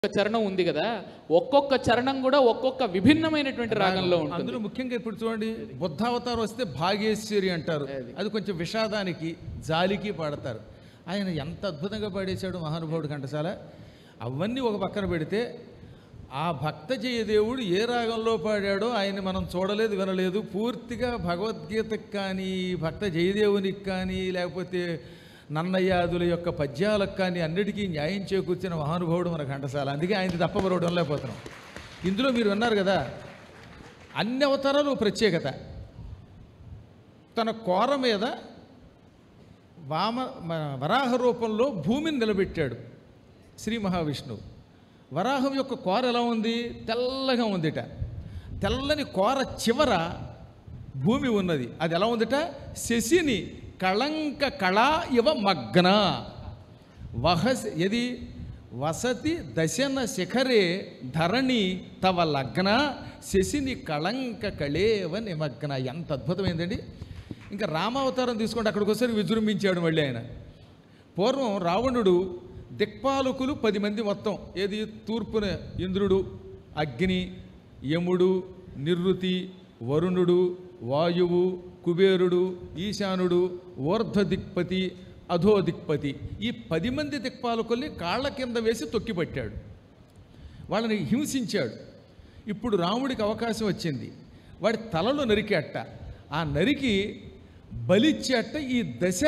చరణం ఉంది కదా, ఒక్కొక్క చరణం కూడా ఒక్కొక్క విభిన్నమైనటువంటి రాగంలో ఉంటుంది. అందులో ముఖ్యంగా ఇప్పుడు చూడండి, బుద్ధావతారం వస్తే భాగేశ్వరి అంటారు, అది కొంచెం విషాదానికి జాలికి పాడతారు. ఆయన ఎంత అద్భుతంగా పాడేశాడు మహానుభావుడు ఘంటసాల. అవన్నీ ఒక పక్కన పెడితే ఆ భక్త జయదేవుడు ఏ రాగంలో పాడాడో ఆయన మనం చూడలేదు, వినలేదు. పూర్తిగా భగవద్గీతకు కానీ, భక్త జయదేవునికి కానీ, లేకపోతే నన్నయాదుల యొక్క పద్యాలకు కానీ అన్నిటికీ న్యాయం చేకూర్చిన మహానుభావుడు మన ఘంటసాల. అందుకే ఆయన తప్ప మరొకటి వినలేకపోతున్నాం. ఇందులో మీరు విన్నారు కదా, అన్ని అవతారాలు ప్రత్యేకత. తన కోర మీద వరాహ రూపంలో భూమిని నిలబెట్టాడు శ్రీ మహావిష్ణువు. వరాహం యొక్క కోర ఎలా ఉంది? తెల్లగా ఉందిట. తెల్లని కోర చివర భూమి ఉన్నది. అది ఎలా ఉందిట? శశిని కళంక కళా ఇవ మగ్న యది వసతి దశన శిఖరే ధరణి తవ లగ్న శశిని కళంక కళేవ నిమగ్న. ఎంత అద్భుతమైందండి. ఇంకా రామావతారం తీసుకుంటే అక్కడికి ఒకసారి విజృంభించాడు మళ్ళీ ఆయన. పూర్వం రావణుడు దిక్పాలకులు 10 మంది మొత్తం. ఏది? తూర్పున ఇంద్రుడు, అగ్ని, యముడు, నిరుతి, వరుణుడు, వాయువు, కుబేరుడు, ఈశానుడు, ఊర్ధ్వ దిక్పతి, అధో దిక్పతి. ఈ 10 మంది దిక్పాలకుల్ని కాళ్ళ కింద వేసి తొక్కిపట్టాడు, వాళ్ళని హింసించాడు. ఇప్పుడు రాముడికి అవకాశం వచ్చింది, వాడి తలలు నరికేట. ఆ నరికి బలిచ్చేట ఈ దశ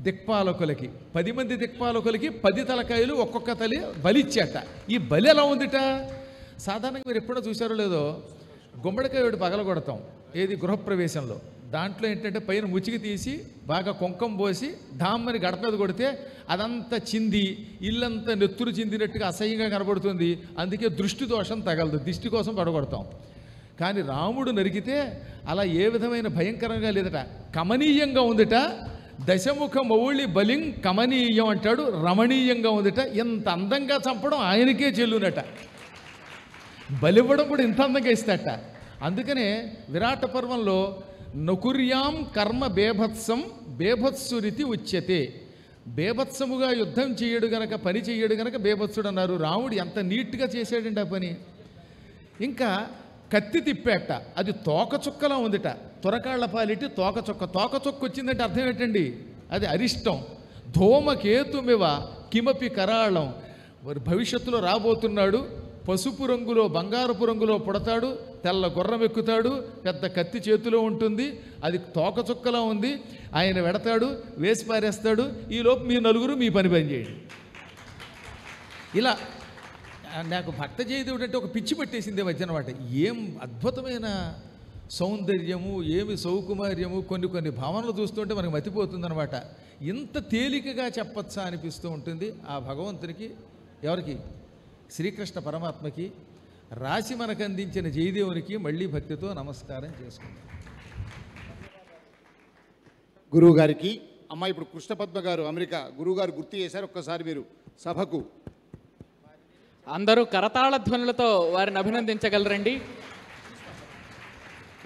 దిక్పాలకులకి. 10 మంది దిక్పాలకులకి 10 తలకాయలు ఒక్కొక్క తలి బలిచ్చేట. ఈ బలి ఎలా ఉందిట? సాధారణంగా మీరు ఎప్పుడో చూసారో లేదో, గుమ్మడికాయ ఒకటి పగలగొడతాం ఏది గృహప్రవేశంలో. దాంట్లో ఏంటంటే పైన ముచికి తీసి బాగా కుంకం పోసి ఢామ్మని గడప మీద కొడితే అదంతా చింది ఇల్లంతా నెత్తురు చిందినట్టుగా అసహ్యంగా కనబడుతుంది. అందుకే దృష్టి దోషం తగలదు, దిష్టి కోసం పడగొడతాం. కానీ రాముడు నరికితే అలా ఏ విధమైన భయంకరంగా లేదట, కమనీయంగా ఉందిట. దశముఖ మౌళి బలిం కమనీయం అంటాడు, రమణీయంగా ఉందిట. ఇంత అందంగా చంపడం ఆయనకే చెల్లునట, బలివ్వడం కూడా ఇంత అందంగా ఇస్తాట. అందుకనే విరాట పర్వంలో నకుర్యాం కర్మ బేభత్సం బేభత్సురితి ఉచ్యతే. బేభత్సముగా యుద్ధం చేయడు గనక, పని చెయ్యడు గనక బేభత్సుడు అన్నారు. రాముడు ఎంత నీట్గా చేశాడండి ఆ పని. ఇంకా కత్తి తిప్పేట, అది తోకచుక్కలా ఉందిట. తురకాళ్ల పాలిటి తోకచుక్క. తోకచుక్క వచ్చిందంటే అర్థం ఏంటండి? అది అరిష్టం. ధూమకేతుమివ కిమపి కరాళం. భవిష్యత్తులో రాబోతున్నాడు, పసుపు రంగులో బంగారపు రంగులో పుడతాడు, తెల్ల గుర్రం ఎక్కుతాడు, పెద్ద కత్తి చేతిలో ఉంటుంది, అది తోకచుక్కలా ఉంది. ఆయన వెడతాడు, వేసి పారేస్తాడు. ఈలోపు మీ నలుగురు మీ పని చేయండి. ఇలా నాకు భక్త జయదేవుడు అంటే ఒక పిచ్చి పట్టేసిందే మధ్య అనమాట. ఏం అద్భుతమైన సౌందర్యము, ఏమి సౌకుమార్యము. కొన్ని భావనలు చూస్తుంటే మనకు మతిపోతుందనమాట. ఇంత తేలికగా చెప్పచ్చా అనిపిస్తూ ఉంటుంది. ఆ భగవంతునికి, ఎవరికి? శ్రీకృష్ణ పరమాత్మకి రాసి మనకు అందించిన జయదేవునికి మళ్ళీ భక్తితో నమస్కారం చేసుకుంటాం. గురువు గారికి అమ్మ ఇప్పుడు కృష్ణపద్మ గారు అమెరికా గురువు గారు గుర్తు చేశారు. ఒక్కసారి మీరు సభకు అందరూ కరతాళ ధ్వనులతో వారిని అభినందించగలరండి.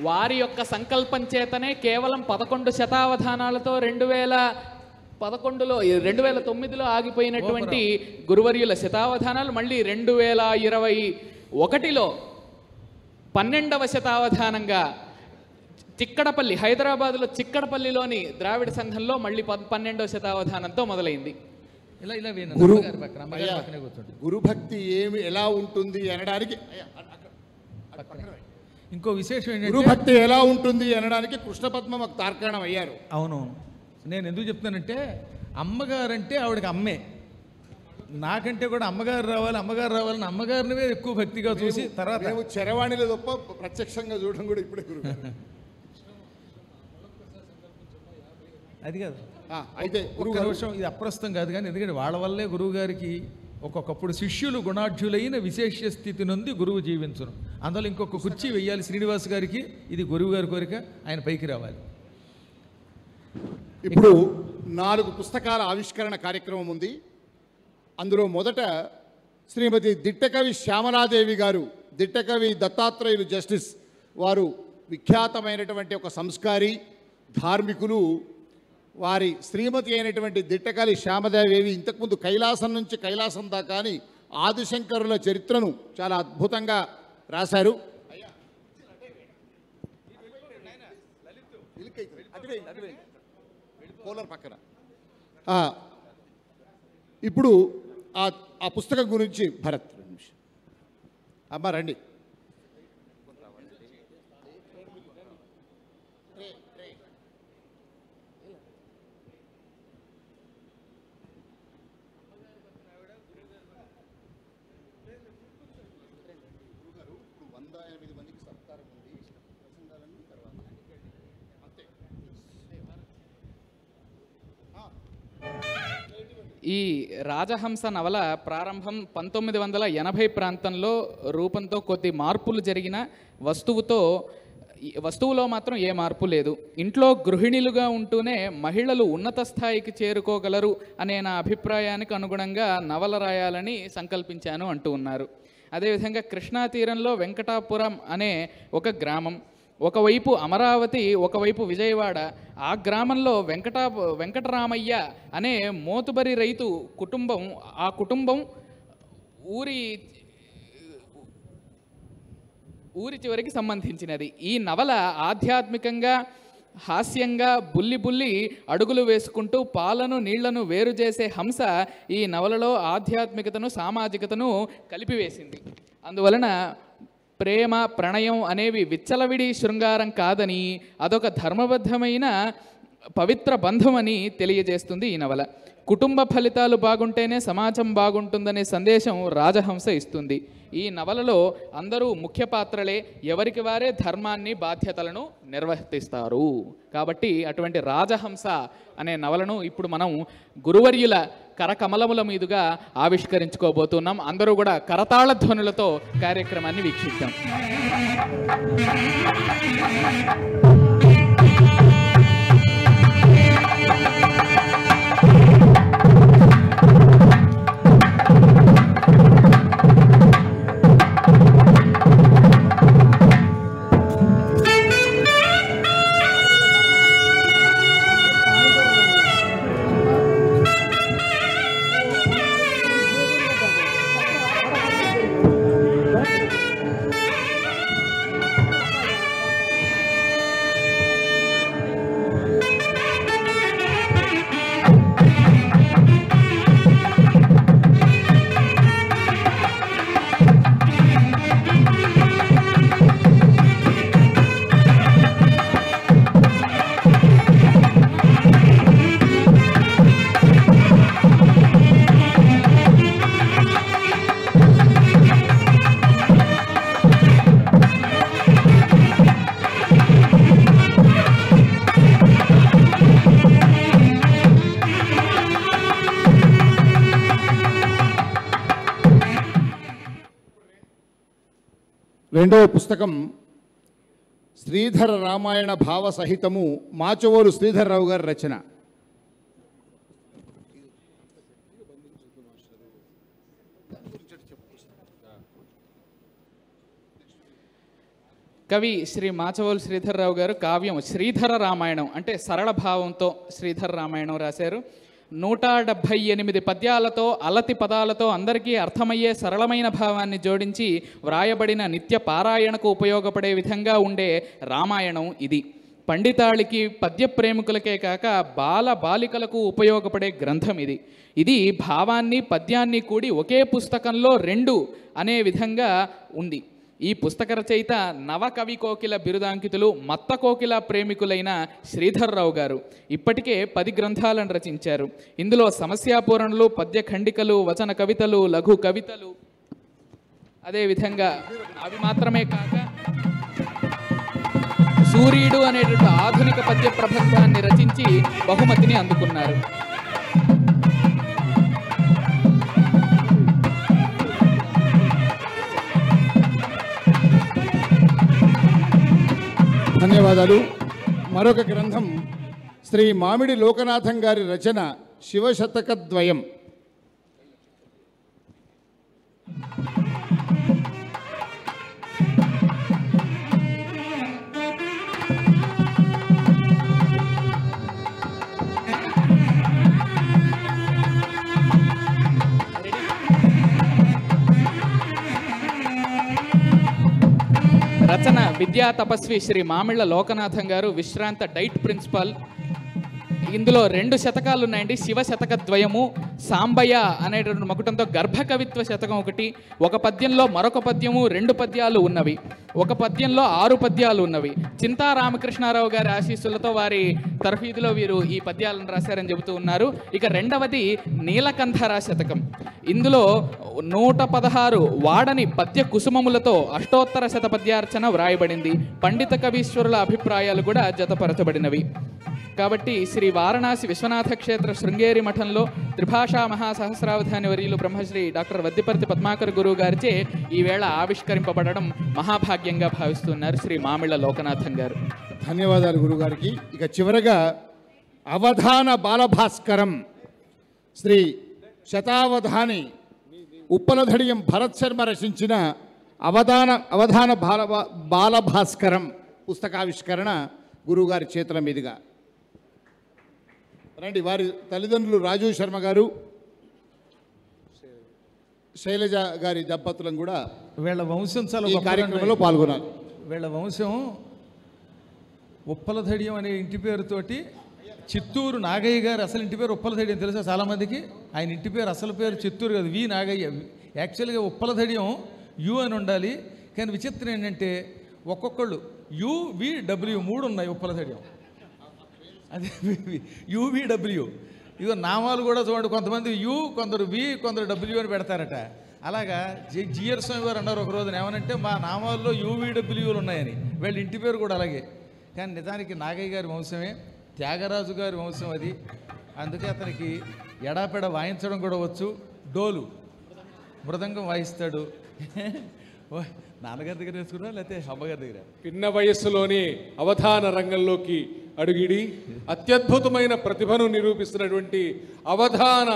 వారి యొక్క సంకల్పం చేతనే కేవలం 11 శతావధానాలతో 2009లో ఆగిపోయినటువంటి గురువర్యుల శతావధానాలు మళ్ళీ 2021లో 12వ శతావధానంగా చిక్కడపల్లి, హైదరాబాదులో చిక్కడపల్లిలోని ద్రావిడ సంఘంలో మళ్ళీ 12వ శతావధానంతో మొదలైంది. గురుభక్తి ఏమి ఎలా ఉంటుంది అనడానికి, ఇంకో విశేషం ఏంటంటే, గురుభక్తి ఎలా ఉంటుంది అనడానికి కృష్ణపద్మ మాకు తార్కాణం అయ్యారు. అవును, నేను ఎందుకు చెప్తానంటే, అమ్మగారంటే ఆవిడకి అమ్మే. నాకంటే కూడా అమ్మగారు రావాలని అమ్మగారిని ఎక్కువ భక్తిగా చూసి తర్వాత మేము చరవాణిలో తప్ప ప్రత్యక్షంగా చూడడం కూడా ఇప్పుడే గురువు. అది కాదు, అయితే ఒక్క నిమిషం, ఇది అప్రస్తుతం కాదు కానీ, ఎందుకంటే వాళ్ళ వల్లే గురువు గారికి ఒక్కొక్కప్పుడు శిష్యులు గుణాఢ్యులైన విశేష స్థితి నుండి గురువు జీవించును. అందులో ఇంకొక కుర్చీ వెయ్యాలి శ్రీనివాస్ గారికి. ఇది గురువు గారి కోరిక, ఆయన పైకి రావాలి. ఇప్పుడు 4 పుస్తకాల ఆవిష్కరణ కార్యక్రమం ఉంది. అందులో మొదట శ్రీమతి దిట్టకవి శ్యామలాదేవి గారు, దిట్టకవి దత్తాత్రేయులు జస్టిస్ వారు విఖ్యాతమైనటువంటి ఒక సంస్కారి, ధార్మికులు. వారి శ్రీమతి అయినటువంటి దిట్టకవి శ్యామలాదేవి ఇంతకుముందు కైలాసం నుంచి కైలాసం దాకా అని ఆదిశంకరుల చరిత్రను చాలా అద్భుతంగా రాశారు. ఇప్పుడు ఆ పుస్తకం గురించి భరత్ అమ్మ రండి. ఈ రాజహంస నవల ప్రారంభం 1980 ప్రాంతంలో రూపంతో కొద్ది మార్పులు జరిగిన వస్తువులో మాత్రం ఏ మార్పు లేదు. ఇంట్లో గృహిణులుగా ఉంటూనే మహిళలు ఉన్నత స్థాయికి చేరుకోగలరు అనే నా అభిప్రాయానికి అనుగుణంగా నవల రాయాలని సంకల్పించాను అంటూ ఉన్నారు. అదేవిధంగా కృష్ణా తీరంలో వెంకటాపురం అనే ఒక గ్రామం, ఒకవైపు అమరావతి, ఒకవైపు విజయవాడ. ఆ గ్రామంలో వెంకటరామయ్య అనే మోతుబరి రైతు కుటుంబం, ఆ కుటుంబం ఊరి చివరికి సంబంధించినది. ఈ నవల ఆధ్యాత్మికంగా, హాస్యంగా బుల్లి అడుగులు వేసుకుంటూ పాలను నీళ్లను వేరు చేసే హంస ఈ నవలలో ఆధ్యాత్మికతను, సామాజికతను కలిపివేసింది. అందువలన ప్రేమ, ప్రణయం అనేవి విచ్చలవిడి శృంగారం కాదని, అదొక ధర్మబద్ధమైన పవిత్ర బంధమని తెలియజేస్తుంది ఈ నవల. కుటుంబ ఫలితాలు బాగుంటేనే సమాజం బాగుంటుందనే సందేశం రాజహంస ఇస్తుంది. ఈ నవలలో అందరూ ముఖ్య పాత్రలే, ఎవరికి వారే ధర్మాన్ని, బాధ్యతలను నిర్వర్తిస్తారు. కాబట్టి అటువంటి రాజహంస అనే నవలను ఇప్పుడు మనం గురువర్యుల కరకమలముల మీదుగా ఆవిష్కరించుకోబోతున్నాం. అందరూ కూడా కరతాళ ధ్వనులతో కార్యక్రమాన్ని వీక్షిద్దాం. రెండవ పుస్తకం శ్రీధర రామాయణ భావ సహితము, మాచవోలు శ్రీధర్రావు గారి రచన. కవి శ్రీ మాచవోలు శ్రీధర్రావు గారు కావ్యం శ్రీధర రామాయణం అంటే సరళ భావంతో శ్రీధర రామాయణం రాశారు. 178 పద్యాలతో, అలతి పదాలతో అందరికీ అర్థమయ్యే సరళమైన భావాన్ని జోడించి వ్రాయబడిన నిత్య పారాయణకు ఉపయోగపడే విధంగా ఉండే రామాయణం ఇది. పండితాళికి, పద్య ప్రేమికులకే కాక బాలికలకు ఉపయోగపడే గ్రంథం ఇది. ఇది భావాన్ని, పద్యాన్ని కూడి ఒకే పుస్తకంలో 2 అనే విధంగా ఉంది. ఈ పుస్తక రచయిత నవకవి కోకిల బిరుదాంకితులు, మత్త కోకిల ప్రేమికులైన శ్రీధర్రావు గారు. ఇప్పటికే 10 గ్రంథాలను రచించారు. ఇందులో సమస్యాపూరణలు, పద్య ఖండికలు, వచన కవితలు, లఘు కవితలు, అదేవిధంగా అవి మాత్రమే కాక సూర్యుడు అనేటువంటి ఆధునిక పద్య ప్రబంధాన్ని రచించి బహుమతిని అందుకున్నారు. ధన్యవాదాలు. మరొక గ్రంథం శ్రీ మామిడి లోకనాథం గారి రచన శివశతకద్వయం. రచన విద్యా తపస్వి శ్రీ మామిళ్ళ లోకనాథం గారు, విశ్రాంత డైట్ ప్రిన్సిపల్. ఇందులో 2 శతకాలు ఉన్నాయండి. శివ శతక ద్వయము, సాంబయ్య అనేటువంటి మకుటంతో గర్భ కవిత్వ శతకం ఒకటి, ఒక పద్యంలో మరొక పద్యము, 2 పద్యాలు ఉన్నవి, ఒక పద్యంలో 6 పద్యాలు ఉన్నవి. చింతా రామకృష్ణారావు గారి ఆశీస్సులతో వారి తరఫీదులో వీరు ఈ పద్యాలను రాశారని చెబుతూ ఉన్నారు. ఇక 2వది నీలకంఠర శతకం. ఇందులో 116 వాడని పద్య కుసుమములతో అష్టోత్తర శతపద్యార్చన వ్రాయబడింది. పండిత కవీశ్వరుల అభిప్రాయాలు కూడా జతపరచబడినవి. కాబట్టి శ్రీ వారణాసి విశ్వనాథ క్షేత్ర శృంగేరి మఠంలో త్రిభాషా మహాసహస్రావధాని వర్యులు బ్రహ్మశ్రీ డాక్టర్ వద్దిపర్తి పద్మాకర్ గురువు గారిచే ఈవేళ ఆవిష్కరింపబడడం మహాభాగ్యంగా భావిస్తున్నారు శ్రీ మామిళ్ళ లోకనాథం గారు. ధన్యవాదాలు గురుగారికి. ఇక చివరగా అవధాన బాలభాస్కరం శ్రీ శతావధాని ఉప్పలధడియం భరత్ శర్మ రచించిన అవధాన బాలభాస్కరం పుస్తకావిష్కరణ గురువుగారి చేతుల మీదుగా. రండి. వారి తల్లిదండ్రులు రాజు శర్మ గారు, శైలజ గారి దంపతులను కూడా వీళ్ళ వంశం చాలా ఈ కార్యక్రమంలో పాల్గొన్నారు. వీళ్ళ వంశం ఉప్పలధడియం అనే ఇంటి పేరుతోటి చిత్తూరు నాగయ్య గారు అసలు ఇంటి పేరు ఉప్పలధడియం తెలుసా చాలామందికి? ఆయన ఇంటి పేరు అసలు పేరు చిత్తూరు కాదు, వి నాగయ్య. యాక్చువల్గా ఉప్పలధడియం యు అని ఉండాలి, కానీ విచిత్రం ఏంటంటే ఒక్కొక్కళ్ళు UVW 3 ఉన్నాయి ఉప్పలధడియం. అదే UVW. ఇదిగో నామాలు కూడా చూడండి, కొంతమంది యు, కొందరు వి, కొందరు W అని పెడతారట. అలాగా జిఆర్ స్వామి గారు అన్నారు ఒక రోజున, ఏమనంటే మా నామాల్లో UVWలు ఉన్నాయని. వీళ్ళ ఇంటి పేరు కూడా అలాగే. కానీ నిజానికి నాగయ్య గారి వంశమే, త్యాగరాజు గారి వంశం అది. అందుకే అతనికి ఎడాపెడ వాయించడం కూడా వచ్చు. డోలు మృదంగం వాయిస్తాడు. నాన్నగారి దగ్గర నేర్చుకున్నా లేకపోతే అమ్మగారి దగ్గర? పిన్న వయస్సులోనే అవధాన రంగంలోకి అడుగిడి అత్యద్భుతమైన ప్రతిభను నిరూపిస్తున్నటువంటి అవధాన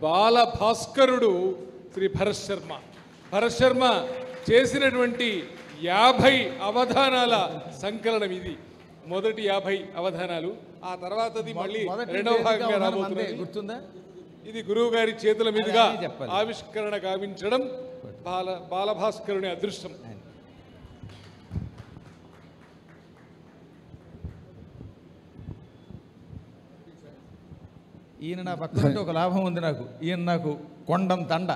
బాల భాస్కరుడు శ్రీ భరత్ శర్మ. భరత్ శర్మ చేసినటువంటి 50 అవధానాల సంకలనం ఇది. మొదటి 50 అవధానాలు, ఆ తర్వాతది మళ్ళీ రెండవ భాగంగా రాబోతుంది. గుర్తుందా? ఇది గురువు గారి చేతుల మీదుగా ఆవిష్కరణ గావించడం బాలభాస్కరుని అదృష్టం. ఈయన నా పక్కన ఒక లాభం ఉంది నాకు, ఈయన నాకు కొండంత అండ.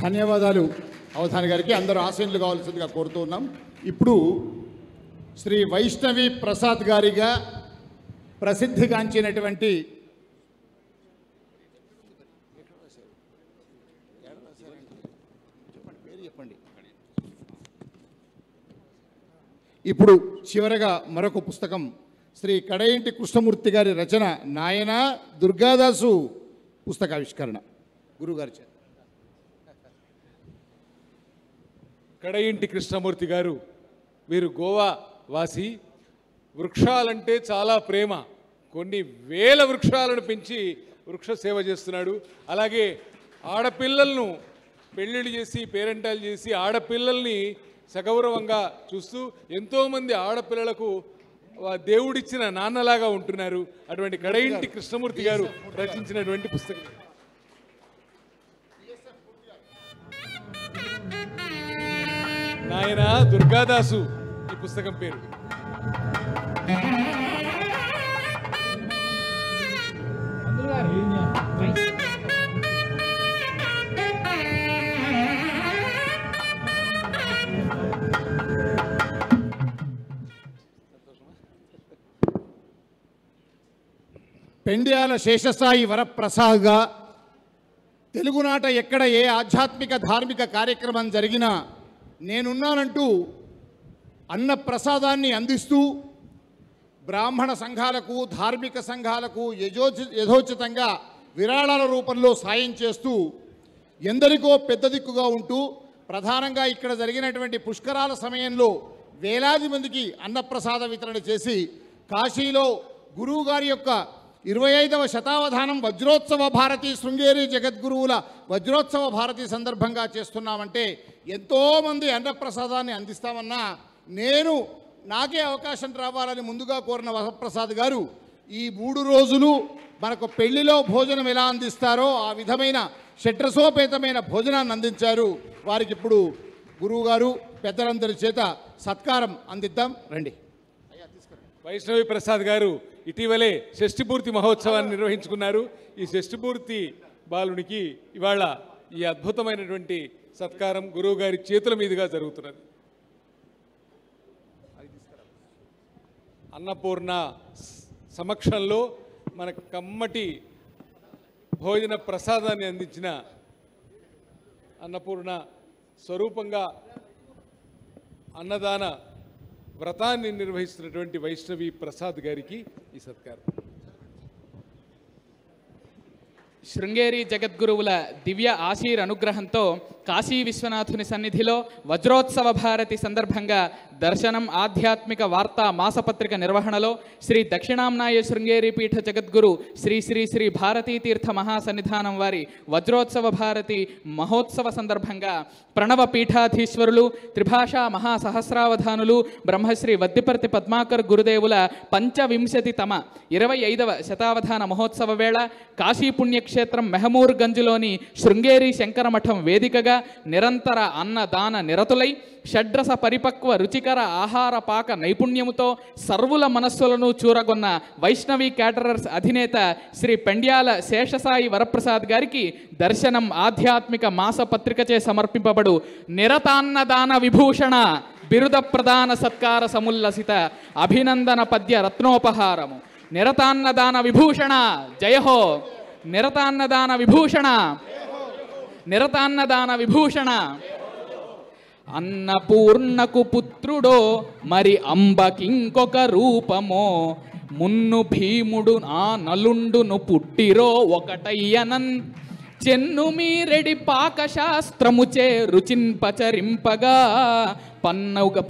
ధన్యవాదాలు అవధాని గారికి. అందరూ ఆశీనులు కావాల్సిందిగా కోరుతూ ఉన్నాం. ఇప్పుడు శ్రీ వైష్ణవి ప్రసాద్ గారిగా ప్రసిద్ధిగాంచినటువంటి ఇప్పుడు చివరగా మరొక పుస్తకం శ్రీ కడయింటి కృష్ణమూర్తి గారి రచన నాయన దుర్గాదాసు పుస్తకావిష్కరణ గురుగారి చేత. కడయింటి కృష్ణమూర్తి గారు వీరు గోవా వాసి. వృక్షాలంటే చాలా ప్రేమ. కొన్ని వేల వృక్షాలను పెంచి వృక్ష సేవ చేస్తున్నాడు. అలాగే ఆడపిల్లలను పెళ్ళిళ్ళు చేసి పేరెంటాలు చేసి ఆడపిల్లల్ని సగౌరవంగా చూస్తూ ఎంతోమంది ఆడపిల్లలకు దేవుడిచ్చిన నాన్నలాగా ఉంటున్నారు. అటువంటి కడయింటి కృష్ణమూర్తి గారు రచించినటువంటి పుస్తకం నాయన దుర్గాదాసు ఈ పుస్తకం పేరు. పెండ్యాల శేషసాయి వరప్రసాద్గా తెలుగునాట ఎక్కడ ఏ ఆధ్యాత్మిక ధార్మిక కార్యక్రమం జరిగినా నేనున్నానంటూ అన్న ప్రసాదాన్ని అందిస్తూ బ్రాహ్మణ సంఘాలకు ధార్మిక సంఘాలకు యథోచితంగా విరాళాల రూపంలో సాయం చేస్తూ ఎందరికో పెద్ద దిక్కుగా ఉంటూ ప్రధానంగా ఇక్కడ జరిగినటువంటి పుష్కరాల సమయంలో వేలాది మందికి అన్నప్రసాద వితరణ చేసి కాశీలో గురువుగారి యొక్క 25వ శతావధానం వజ్రోత్సవ భారతి శృంగేరి జగద్గురువుల వజ్రోత్సవ భారతి సందర్భంగా చేస్తున్నామంటే ఎంతోమంది అన్నప్రసాదాన్ని అందిస్తామన్నా నాకే అవకాశం రావాలని ముందుగా కోరిన వరప్రసాద్ గారు ఈ 3 రోజులు మనకు పెళ్లిలో భోజనం ఎలా అందిస్తారో ఆ విధమైన షడ్రసోపేతమైన భోజనాన్ని అందించారు. వారికి ఇప్పుడు గురువుగారు పెద్దలందరి చేత సత్కారం అందిద్దాం రండి. వైష్ణవి ప్రసాద్ గారు ఇటీవలే షష్ఠిపూర్తి మహోత్సవాన్ని నిర్వహించుకున్నారు. ఈ షష్ఠిపూర్తి బాలునికి ఇవాళ ఈ అద్భుతమైనటువంటి సత్కారం గురువు గారి చేతుల మీదుగా జరుగుతున్నది. అన్నపూర్ణ సమక్షంలో మన కమ్మటి భోజన ప్రసాదాన్ని అందించిన అన్నపూర్ణ స్వరూపంగా అన్నదాన వ్రతాన్ని నిర్వహిస్తున్నటువంటి వైష్ణవి ప్రసాద్ గారికి ఈ సత్కారం. శృంగేరి జగద్గురువుల దివ్య ఆశీర్ అనుగ్రహంతో కాశీ విశ్వనాథుని సన్నిధిలో వజ్రోత్సవ భారతి సందర్భంగా దర్శనం ఆధ్యాత్మిక వార్తా మాసపత్రిక నిర్వహణలో శ్రీ దక్షిణాంనాయ శృంగేరి పీఠ జగద్గురు శ్రీ శ్రీ శ్రీ భారతీ తీర్థ మహాసన్నిధానం వారి వజ్రోత్సవ భారతి మహోత్సవ సందర్భంగా ప్రణవ పీఠాధీశ్వరులు త్రిభాషా మహాసహస్రావధానులు బ్రహ్మశ్రీ వద్దిపర్తి పద్మాకర్ గురుదేవుల 25వ శతావధాన మహోత్సవ వేళ కాశీ పుణ్యక్షేత్రం మెహమూర్ గంజ్లోని శృంగేరి శంకరమఠం వేదికగా నిరంతర అన్నదాన నిరతులై షడ్రస పరిపక్వ రుచికర ఆహార పాక నైపుణ్యముతో సర్వుల మనస్సులను చూరగొన్న వైష్ణవి క్యాటరర్స్ అధినేత శ్రీ పెండ్యాల శేషసాయి వరప్రసాద్ గారికి దర్శనం ఆధ్యాత్మిక మాసపత్రికచే సమర్పింపబడు నిరతాన్నదాన విభూషణ బిరుద ప్రదాన సత్కార సముల్లసిత అభినందన పద్య రత్నోపహారము. నిరతాన్నదాన విభూషణ జయహో, నిరతాన్నదాన విభూషణ, నిరతాన్నదాన విభూషణ. అన్నపూర్ణకు పుత్రుడో మరి అంబకింకొక రూపమో, మున్ను భీముడు ఆ నలుండును పుట్టిరో ఒకటయ్యనన్, చెన్ను మీరెడి పాకశాస్త్రముచే రుచింపచరింపగా,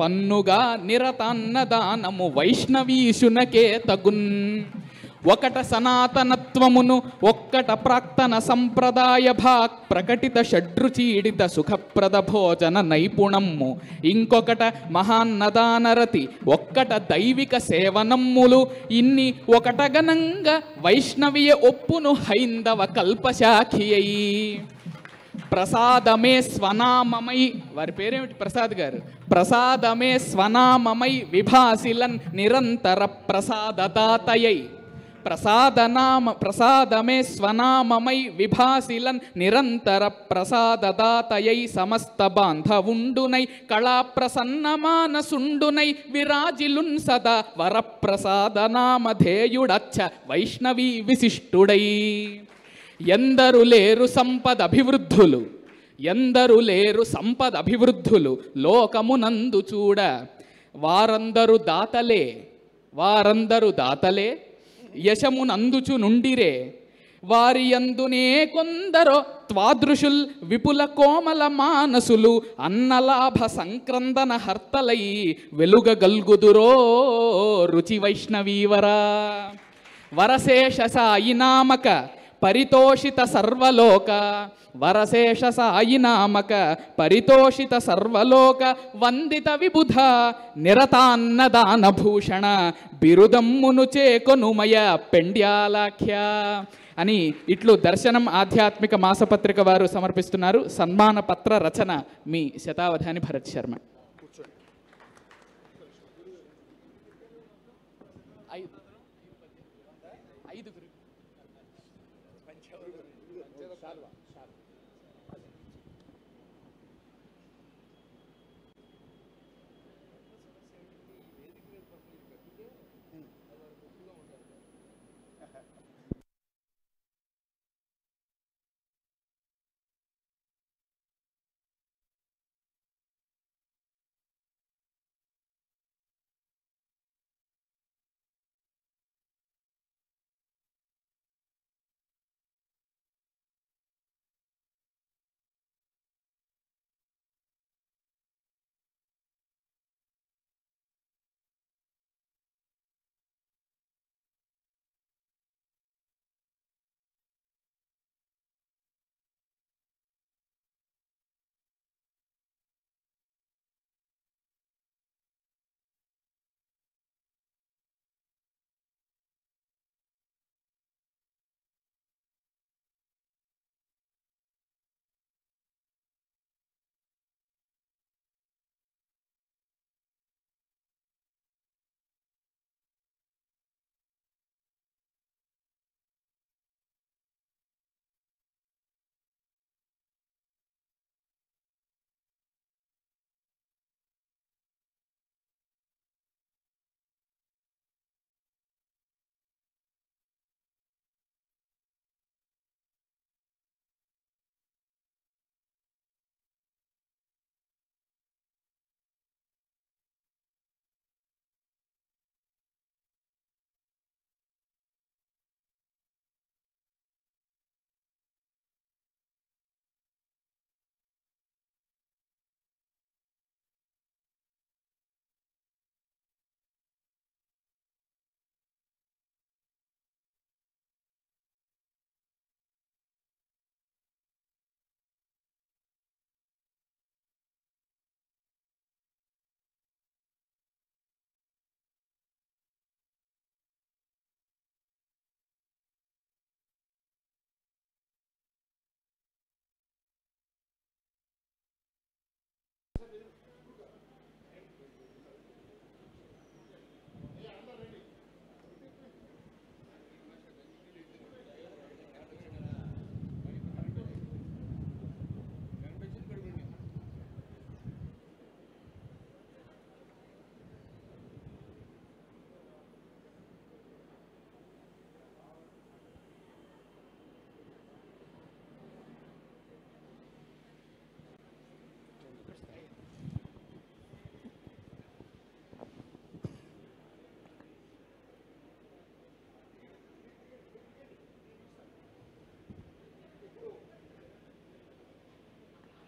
పన్నుగా నిరతాన్నదానము వైష్ణవీశునకే తగున్. ఒకట సనాతనత్వమును ఒక్కట ప్రాక్తన సంప్రదాయ భాక్ ప్రకటిత షడ్రుచీడిత సుఖప్రద భోజన నైపుణమ్ము, ఇంకొకట మహాన్నదానరతి ఒక్కట దైవిక సేవనమ్ములు, ఇన్ని ఒకట గనంగా వైష్ణవియ ఒప్పును హైందవ కల్పశాఖియై. ప్రసాదమే స్వనామమై, వారి పేరేమిటి ప్రసాద్ గారు, ప్రసాదమే స్వనామమై విభాసిలన్ నిరంతర ప్రసాదదాతయై. ప్రసాదమే స్వనామమై విభాసిలన్ నిరంతర ప్రసాదదాతయై, సమస్త బాంధవుండునై కళా ప్రసన్న మానసుండునై విరాజిలున్ సదా వరప్రసాదనామధేయుడచ్చ వైష్ణవీ విశిష్టుడై. ఎందరు లేరు సంపద అభివృద్ధులు, ఎందరు లేరు సంపద అభివృద్ధులు లోకమునందు చూడ, వారందరూ దాతలే, వారందరూ దాతలే యశమునందుచు నుండిరే, వారి యందునే కొందరో త్వాదృశుల్ విపుల కోమల మానసులు అన్నలాభ సంక్రందన హర్తలై వెలుగగల్గుదురో రుచి వైష్ణవీవరా. వరశేష సాయి నామక పరితోషిత సర్వలోక, వరశేష సాయి నామక పరితోషిత సర్వలోక వందిత విబుధ నిరతాన్నదాన భూషణ బిరుదమ్మును చేకొనుమయ పెండ్యాలాఖ్య అని ఇట్లు దర్శనం ఆధ్యాత్మిక మాసపత్రిక వారు సమర్పిస్తున్నారు. సన్మాన పత్ర రచన మీ శతావధాని భరత్ శర్మ.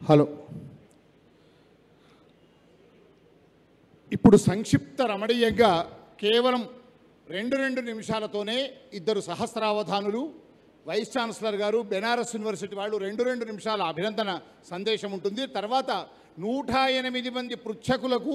హలో. ఇప్పుడు సంక్షిప్త రమణీయంగా కేవలం 2 నిమిషాలతోనే ఇద్దరు సహస్రావధానులు, వైస్ ఛాన్సలర్ గారు, బెనారస్ యూనివర్సిటీ వాళ్ళు 2 నిమిషాల అభినందన సందేశం ఉంటుంది. తర్వాత 108 మంది పృచ్ఛకులకు,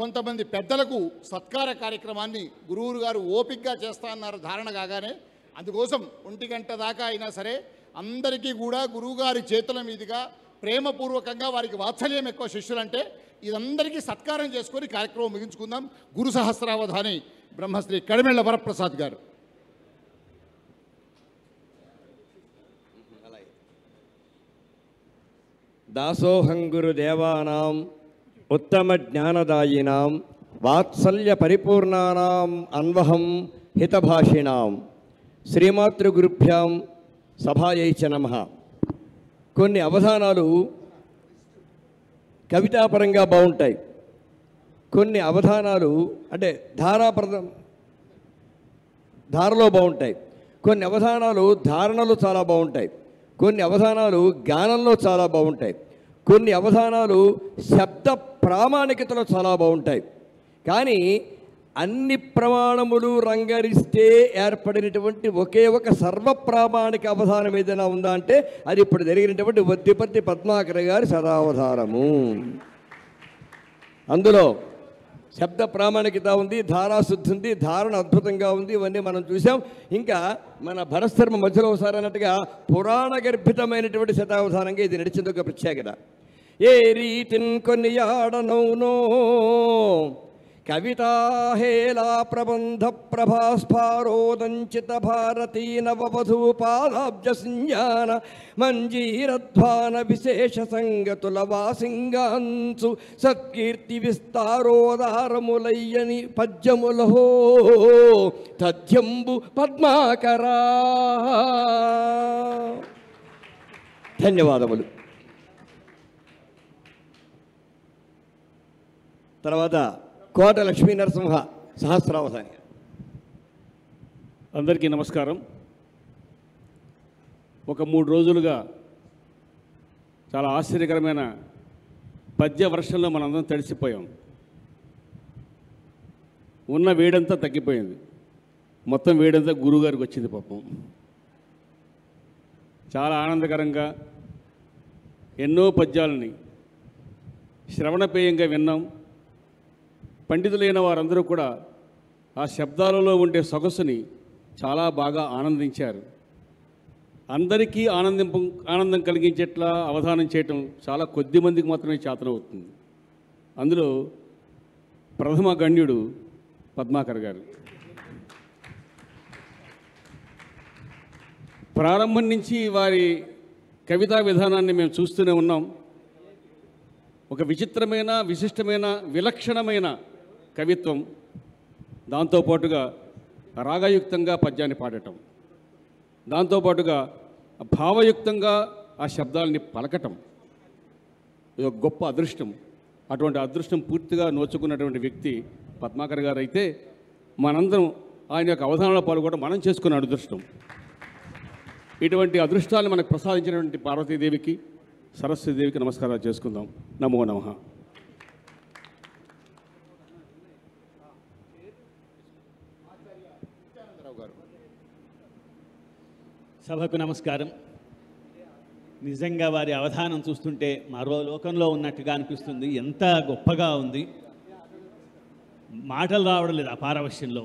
కొంతమంది పెద్దలకు సత్కార కార్యక్రమాన్ని గురువు గారు ఓపికగా చేస్తా అన్నారు ధారణ కాగానే. అందుకోసం 1 గంట దాకా అయినా సరే అందరికీ కూడా గురువుగారి చేతుల మీదుగా ప్రేమపూర్వకంగా, వారికి వాత్సల్యం ఎక్కువ శిష్యులంటే, ఇదందరికీ సత్కారం చేసుకొని కార్యక్రమం ముగించుకుందాం. గురు సహస్రావధాని బ్రహ్మశ్రీ కడిమెళ్ల వరప్రసాద్ గారు. దాసోహం గురుదేవానాం ఉత్తమ జ్ఞానదాయినాం వాత్సల్య పరిపూర్ణానాం అన్వహం హితభాషిణాం శ్రీమాతృగురుభ్యాం సభాయై చ నమః. కొన్ని అవధానాలు కవితాపరంగా బాగుంటాయి, కొన్ని అవధానాలు అంటే ధారలో బాగుంటాయి, కొన్ని అవధానాలు ధారణలు చాలా బాగుంటాయి, కొన్ని అవధానాలు గానంలో చాలా బాగుంటాయి, కొన్ని అవధానాలు శబ్ద ప్రామాణికతలో చాలా బాగుంటాయి. కానీ అన్ని ప్రమాణములు రంగరిస్తే ఏర్పడినటువంటి ఒకే ఒక సర్వప్రామాణిక అవధానం ఏదైనా ఉందా అంటే అది ఇప్పుడు జరిగినటువంటి వద్దిపర్తి పద్మాకర్ గారి సదావధానము. అందులో శబ్ద ప్రామాణికత ఉంది, ధారాశుద్ధి ఉంది, ధారణ అద్భుతంగా ఉంది. ఇవన్నీ మనం చూసాం. ఇంకా మన భరతశర్మ మధ్యలో ఒకసారి అన్నట్టుగా పురాణ గర్భితమైనటువంటి శతావధానంగా ఇది నడిచింది ఒక ప్రత్యేకత. ఏ రీతిన్ కొనియాడనౌనో కవితాహేళా ప్రబంధ ప్రభాస్ఫారోదంచిత భారతీ నవవధూపాదాబ్జ సంజ్ఞాన మంజీరధ్వాన విశేష సంగతుల వాసింగాంచు సత్కీర్తి విస్తారోదారములయ్యని పద్యములహో తథ్యంబు పద్మాకరా. ధన్యవాదములు. తర్వాత కోట లక్ష్మీ నరసింహ సహస్రావధాని. అందరికీ నమస్కారం. ఒక 3 రోజులుగా చాలా ఆశ్చర్యకరమైన పద్య వర్షంలో మనందరం తడిసిపోయాం. ఉన్న వేడంతా తగ్గిపోయింది, మొత్తం వేడంతా గురువుగారికి వచ్చింది పాపం. చాలా ఆనందకరంగా ఎన్నో పద్యాలని శ్రవణపేయంగా విన్నాం. పండితులైన వారందరూ కూడా ఆ శబ్దాలలో ఉండే సొగసుని చాలా బాగా ఆనందించారు. అందరికీ ఆనందం కలిగించేట్లా అవధానం చేయటం చాలా కొద్ది మందికి మాత్రమే చేతనవుతుంది. అందులో ప్రథమ గణ్యుడు పద్మాకర్ గారు. ప్రారంభం నుంచి వారి కవితా విధానాన్ని మేము చూస్తూనే ఉన్నాం. ఒక విచిత్రమైన, విశిష్టమైన, విలక్షణమైన కవిత్వం, దాంతోపాటుగా రాగయుక్తంగా పద్యాన్ని పాడటం, దాంతోపాటుగా భావయుక్తంగా ఆ శబ్దాలని పలకటం, ఇది ఒక గొప్ప అదృష్టం. అటువంటి అదృష్టం పూర్తిగా నోచుకున్నటువంటి వ్యక్తి పద్మాకర్ గారు అయితే, మనందరం ఆయన యొక్క అవధానంలో పాల్గొనడం మనం చేసుకున్న అదృష్టం. ఇటువంటి అదృష్టాన్ని మనకు ప్రసాదించినటువంటి పార్వతీదేవికి, సరస్వతీదేవికి నమస్కారాలు చేసుకుందాం. నమో నమః. సభకు నమస్కారం. నిజంగా వారి అవధానం చూస్తుంటే మరో లోకంలో ఉన్నట్టుగా అనిపిస్తుంది. ఎంత గొప్పగా ఉంది, మాటలు రావడం లేదు ఆ పారవశ్యంలో.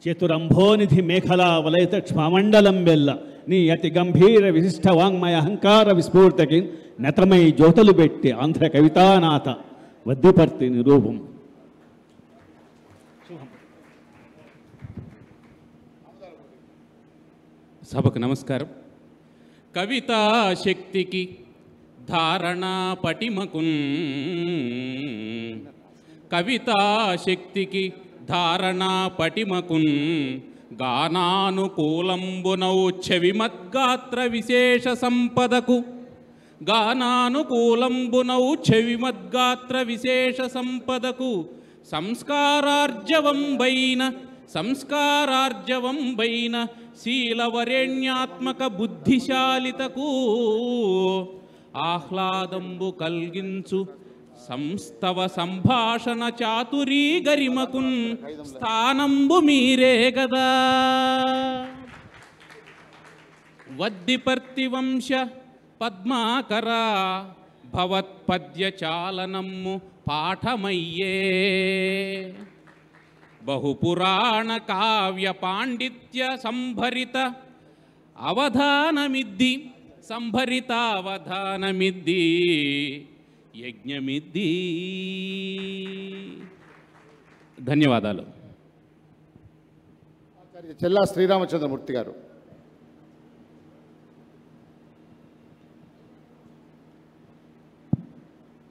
చతురంభోనిధి మేఖలా వలయత క్షమండలం వెల్ల నీ అతి గంభీర విశిష్ట వాంగ్మయ అహంకార విస్ఫూర్తకి నెతమై జ్యోతులు పెట్టి ఆంధ్ర కవితానాథ వద్దిపర్తి నిరూపం. సభకు నమస్కారం. కవితా శక్తికి ధారణా పటిమకున్, కవితా శక్తికి ధారణా పటిమకున్ గానానుకూలంబునౌ చెవిమద్గాత్ర విశేష సంపదకు, గానానుకూలంబునౌ చెవిమద్గాత్ర విశేష సంపదకు సంస్కారార్జవంబైన శీలవరేణ్యాత్మక బుద్ధిశాలితకు ఆహ్లాదంబు కల్గించు సంస్తవ సంభాషణ చాతురీ గరిమకున్ స్థానంబు మీరే గదా. వద్దిపర్తి వంశ పద్మాకర భవత్పద్య చాలనమ్ము పాఠమయ్యే. బహుపురాణ కావ్య పాండిత్య సంభరిత అవధానమిద్ది సంభరితావధానమిద్ది యజ్ఞమిద్ది. ధన్యవాదాలు. చెల్లా శ్రీరామచంద్రమూర్తి గారు.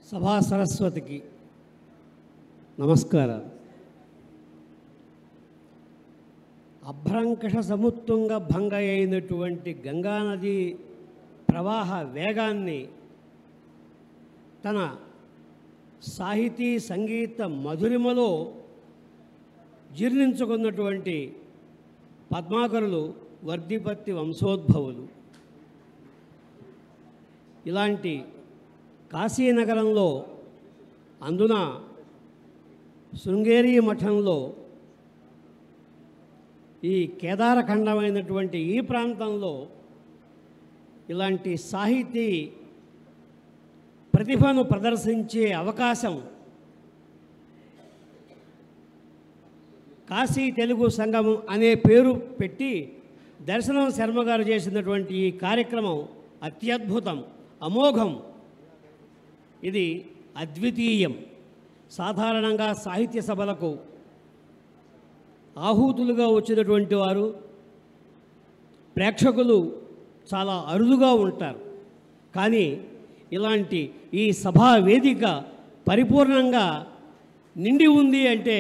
సభా సరస్వతికి నమస్కారాలు. అభ్రంకష సముత్తుంగ భంగ అయినటువంటి గంగానది ప్రవాహ వేగాన్ని తన సాహితీ సంగీత మధురిమలో జీర్ణించుకున్నటువంటి పద్మాకరులు వర్ధిపత్తి వంశోద్భవులు. ఇలాంటి కాశీనగరంలో, అందున శృంగేరి మఠంలో, ఈ కేదారఖండమైనటువంటి ఈ ప్రాంతంలో ఇలాంటి సాహితీ ప్రతిభను ప్రదర్శించే అవకాశం కాశీ తెలుగు సంఘం అనే పేరు పెట్టి దర్శనం శర్మ గారు చేసినటువంటి ఈ కార్యక్రమం అత్యద్భుతం, అమోఘం. ఇది అద్వితీయం. సాధారణంగా సాహిత్య సభలకు ఆహూతులుగా వచ్చినటువంటి వారు ప్రేక్షకులు చాలా అరుదుగా ఉంటారు. కానీ ఇలాంటి ఈ సభా వేదిక పరిపూర్ణంగా నిండి ఉంది అంటే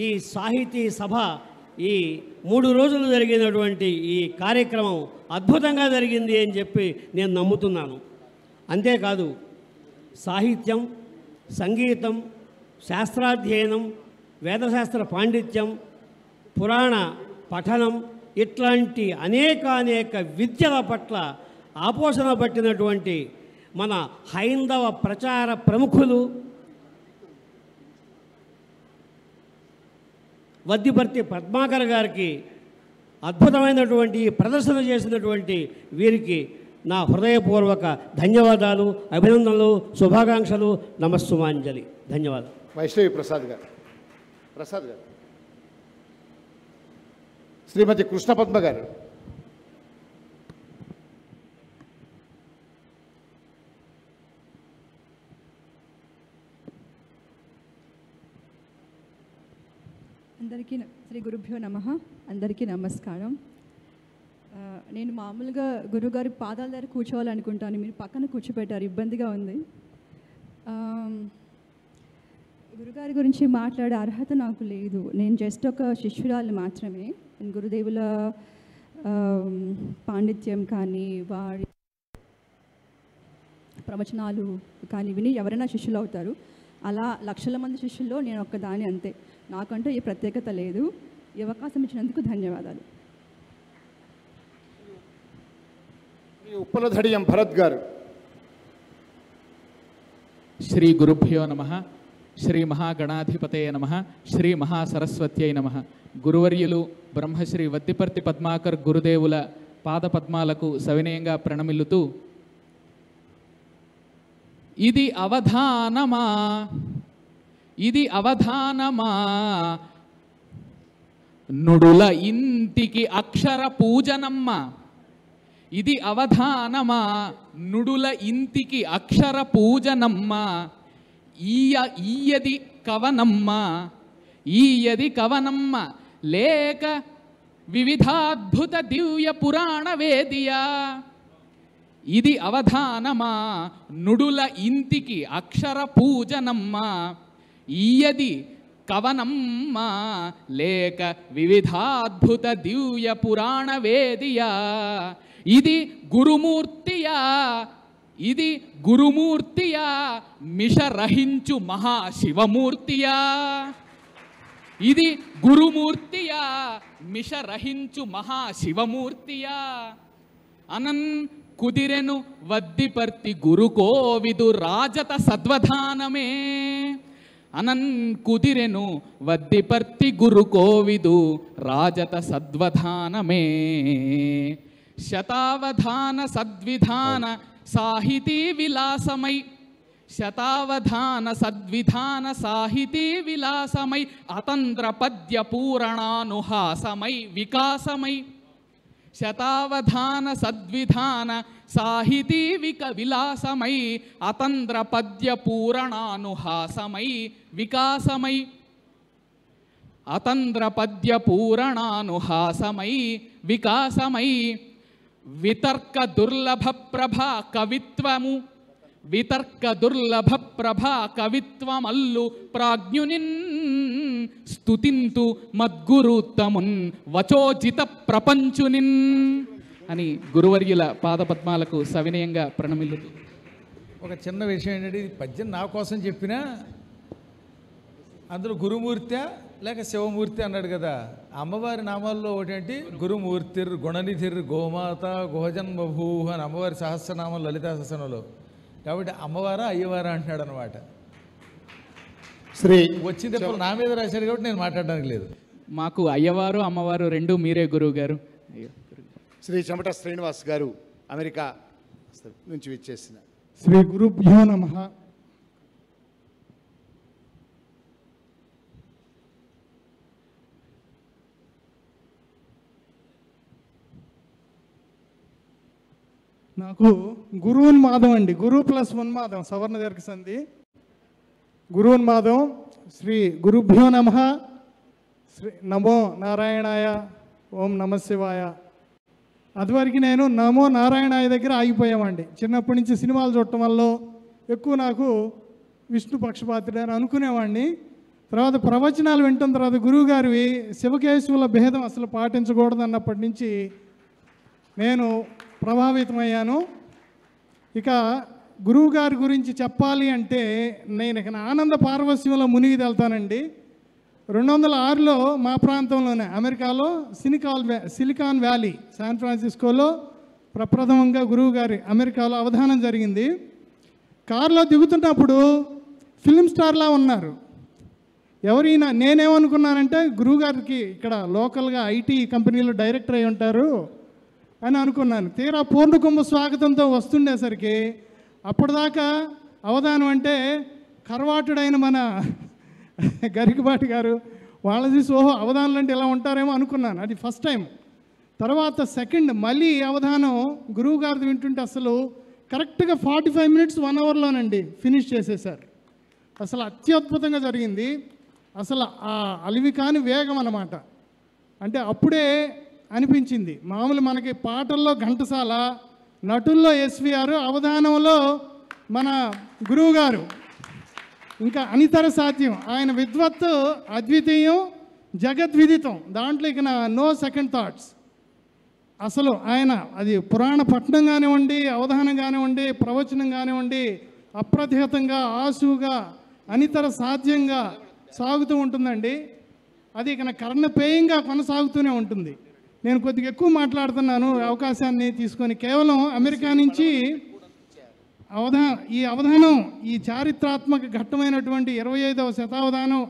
ఈ సాహితీ సభ, ఈ 3 రోజులు జరిగినటువంటి ఈ కార్యక్రమం అద్భుతంగా జరిగింది అని చెప్పి నేను నమ్ముతున్నాను. అంతేకాదు, సాహిత్యం, సంగీతం, శాస్త్రాధ్యయనం, వేదశాస్త్ర పాండిత్యం, పురాణ పఠనం ఇట్లాంటి అనేక విద్యల పట్ల ఆపోషణ పట్టినటువంటి మన హైందవ ప్రచార ప్రముఖులు వద్దిపర్తి పద్మాకర్ గారికి అద్భుతమైనటువంటి ప్రదర్శన చేసినటువంటి వీరికి నా హృదయపూర్వక ధన్యవాదాలు, అభినందనలు, శుభాకాంక్షలు, నమస్సుమాంజలి. ధన్యవాదాలు. వైష్ణవి ప్రసాద్ గారు. శ్రీమతి కృష్ణపద్మ గారు. అందరికీ శ్రీ గురుభ్యో నమః. అందరికీ నమస్కారం. నేను మామూలుగా గురుగారి పాదాల దగ్గర కూర్చోవాలనుకుంటాను, మీరు పక్కన కూర్చోబెట్టారు, ఇబ్బందిగా ఉంది. గురుగారి గురించి మాట్లాడే అర్హత నాకు లేదు. నేను జస్ట్ ఒక శిష్యురాలు మాత్రమే. నేను గురుదేవుల పాండిత్యం కానీ వారి ప్రవచనాలు కానీ విని ఎవరైనా శిష్యులు అవుతారు. అలా లక్షల మంది శిష్యుల్లో నేను ఒక్కదాని, అంతే. నాకంటూ ఈ ప్రత్యేకత లేదు. ఈ అవకాశం ఇచ్చినందుకు ధన్యవాదాలు. ఉప్పలధడియం భరత్ గారు. శ్రీ గురుభ్యో నమః. శ్రీ మహాగణాధిపతయ నమః. శ్రీ మహాసరస్వత్యై నమః. గురువర్యులు బ్రహ్మశ్రీ వద్దిపర్తి పద్మాకర్ గురుదేవుల పాదపద్మాలకు సవినయంగా ప్రణమిల్లుతూ, ఇది అవధానమా, ఇది అవధానమా, నుడుల ఇంటికి అక్షర పూజనమ్మ. ఇది అవధానమా, నుడుల ఇంటికి అక్షర పూజనమ్మ. ఈయది కవనమ్మ, ఈయది కవనమ్మ, లేక వివిధాద్భుత దివ్య పురాణ వేదియా. ఇది అవధానమా, నుడుల ఇంటికి అక్షర పూజనమ్మ. ఈయది కవనమ్మ, లేక వివిధాద్భుత దివ్య పురాణ వేదియా. ఇది గురుమూర్తియా, ఇది గురుమూర్తియా, మిషరహించు మహాశివమూర్తియా. ఇది గురుమూర్తియా, మిషరహించు మహాశివమూర్తియా. కుదిరెను వద్దిపర్తి గురుకోవిదు రాజత సద్వధానమే అనన్ కుదిరెను వద్దిపర్తి గురుకోవిదు రాజత సద్వధానమే శతావధాన సద్విధాన సాహితీ విలాసమై శతావధాన సద్విధాన సాహితీ విలాసమై అతంత్ర పద్య పూరణానుహాసమై వికాసమై శతావధాన సద్విధాన సాహితీ విలాసమై అతంత్ర పద్య పూరణానుహాసమై వికాసమై అతంత్ర పద్య పూరణానుహాసమై వికాసమై వితర్క దుర్లభ ప్రభా కవిత్వము వితర్క దుర్లభ ప్రభా కవిత్వమల్లు ప్రాజ్ఞునిన్ స్తుతింతు మద్గురుత్తమున్ వచోజిత ప్రపంచునిన్ అని గురువర్యుల పాదపద్మాలకు సవినయంగా ప్రణమిల్లుతూ. ఒక చిన్న విషయం ఏంటంటే, ఇది పద్యం నా కోసం చెప్పినా అందులో గురుమూర్తి లేక శివమూర్తి అన్నాడు కదా. అమ్మవారి నామాల్లో ఒకటేంటి గురుమూర్తిర్ గుణనిధిర్ గోమాత గుహజన్మభూ అని అమ్మవారి సహస్రనామం లలితా సహస్రంలో. కాబట్టి అమ్మవారా అయ్యవారా అంటున్నాడు అనమాట. శ్రీ వచ్చినప్పుడు నా మీద రాశారు కాబట్టి నేను మాట్లాడడానికి లేదు. మాకు అయ్యవారు అమ్మవారు రెండు మీరే గురువు గారు. శ్రీ చెమట శ్రీనివాస్ గారు అమెరికా నుంచి విచ్చేసిన. శ్రీ గురుభ్యో నమః. నాకు గురువున్మాదం అండి, గురు ప్లస్ ఉన్మాదం సవర్ణ దీర్ఘ సంధి. గురువున్మాదం. శ్రీ గురుభ్యో నమః. శ్రీ నమో నారాయణాయ, ఓం నమ శివాయ. అదివరకు నేను నమో నారాయణాయ దగ్గర ఆగిపోయామండి. చిన్నప్పటి నుంచి సినిమాలు చూడటం వల్ల ఎక్కువ నాకు విష్ణు పక్షపాతుడు అని అనుకునేవాడిని. తర్వాత ప్రవచనాలు వింటున్న తర్వాత గురువుగారివి శివకేశవుల భేదం అసలు పాటించకూడదు అన్నప్పటి నుంచి నేను ప్రభావితమయ్యాను. ఇక గురువుగారి గురించి చెప్పాలి అంటే నేను ఇక ఆనంద పార్వశ్యంలో మునిగి వెళ్తానండి. 2006లో మా ప్రాంతంలోనే అమెరికాలో సిలికాన్ వ్యాలీ శాన్ ఫ్రాన్సిస్కోలో ప్రప్రథమంగా గురువుగారి అమెరికాలో అవధానం జరిగింది. కారులో దిగుతున్నప్పుడు ఫిల్మ్ స్టార్లా ఉన్నారు. ఎవరైనా నేనేమనుకున్నానంటే గురువుగారికి ఇక్కడ లోకల్గా ఐటీ కంపెనీలో డైరెక్టర్ అయి ఉంటారు అని అనుకున్నాను. తీరా పూర్ణకుంభ స్వాగతంతో వస్తుండేసరికి అప్పటిదాకా అవధానం అంటే కరవాటుడైన మన గరికపాటి గారు వాళ్ళ చూసి ఓహో అవధానాలు అంటే ఇలా ఉంటారేమో అనుకున్నాను. అది ఫస్ట్ టైం. తర్వాత సెకండ్ మళ్ళీ అవధానం గురువు గారిది వింటుంటే అసలు కరెక్ట్గా 45 మినిట్స్ 1 అవర్లోనండి ఫినిష్ చేసేసారు. అసలు అత్యద్భుతంగా జరిగింది. అసలు ఆ అలివి కాని వేగం అన్నమాట. అంటే అప్పుడే అనిపించింది. మామూలు మనకి పాటల్లో ఘంటసాల, నటుల్లో ఎస్విఆర్, అవధానంలో మన గురువుగారు ఇంకా అనితర సాధ్యం. ఆయన విద్వత్తు అద్వితీయం, జగద్విదితం. దాంట్లో ఇక నో సెకండ్ థాట్స్. అసలు ఆయన అది పురాణ పఠనం కానివ్వండి, అవధానం కానివ్వండి, ప్రవచనం కానివ్వండి, అప్రతిహతంగా ఆశువుగా అనితర సాధ్యంగా సాగుతూ ఉంటుందండి. అది ఇక కర్ణపేయంగా కొనసాగుతూనే ఉంటుంది. నేను కొద్దిగా ఎక్కువ మాట్లాడుతున్నాను అవకాశాన్ని తీసుకొని. కేవలం అమెరికా నుంచి ఈ అవధానం, ఈ చారిత్రాత్మక ఘట్టమైనటువంటి 25వ శతావధానం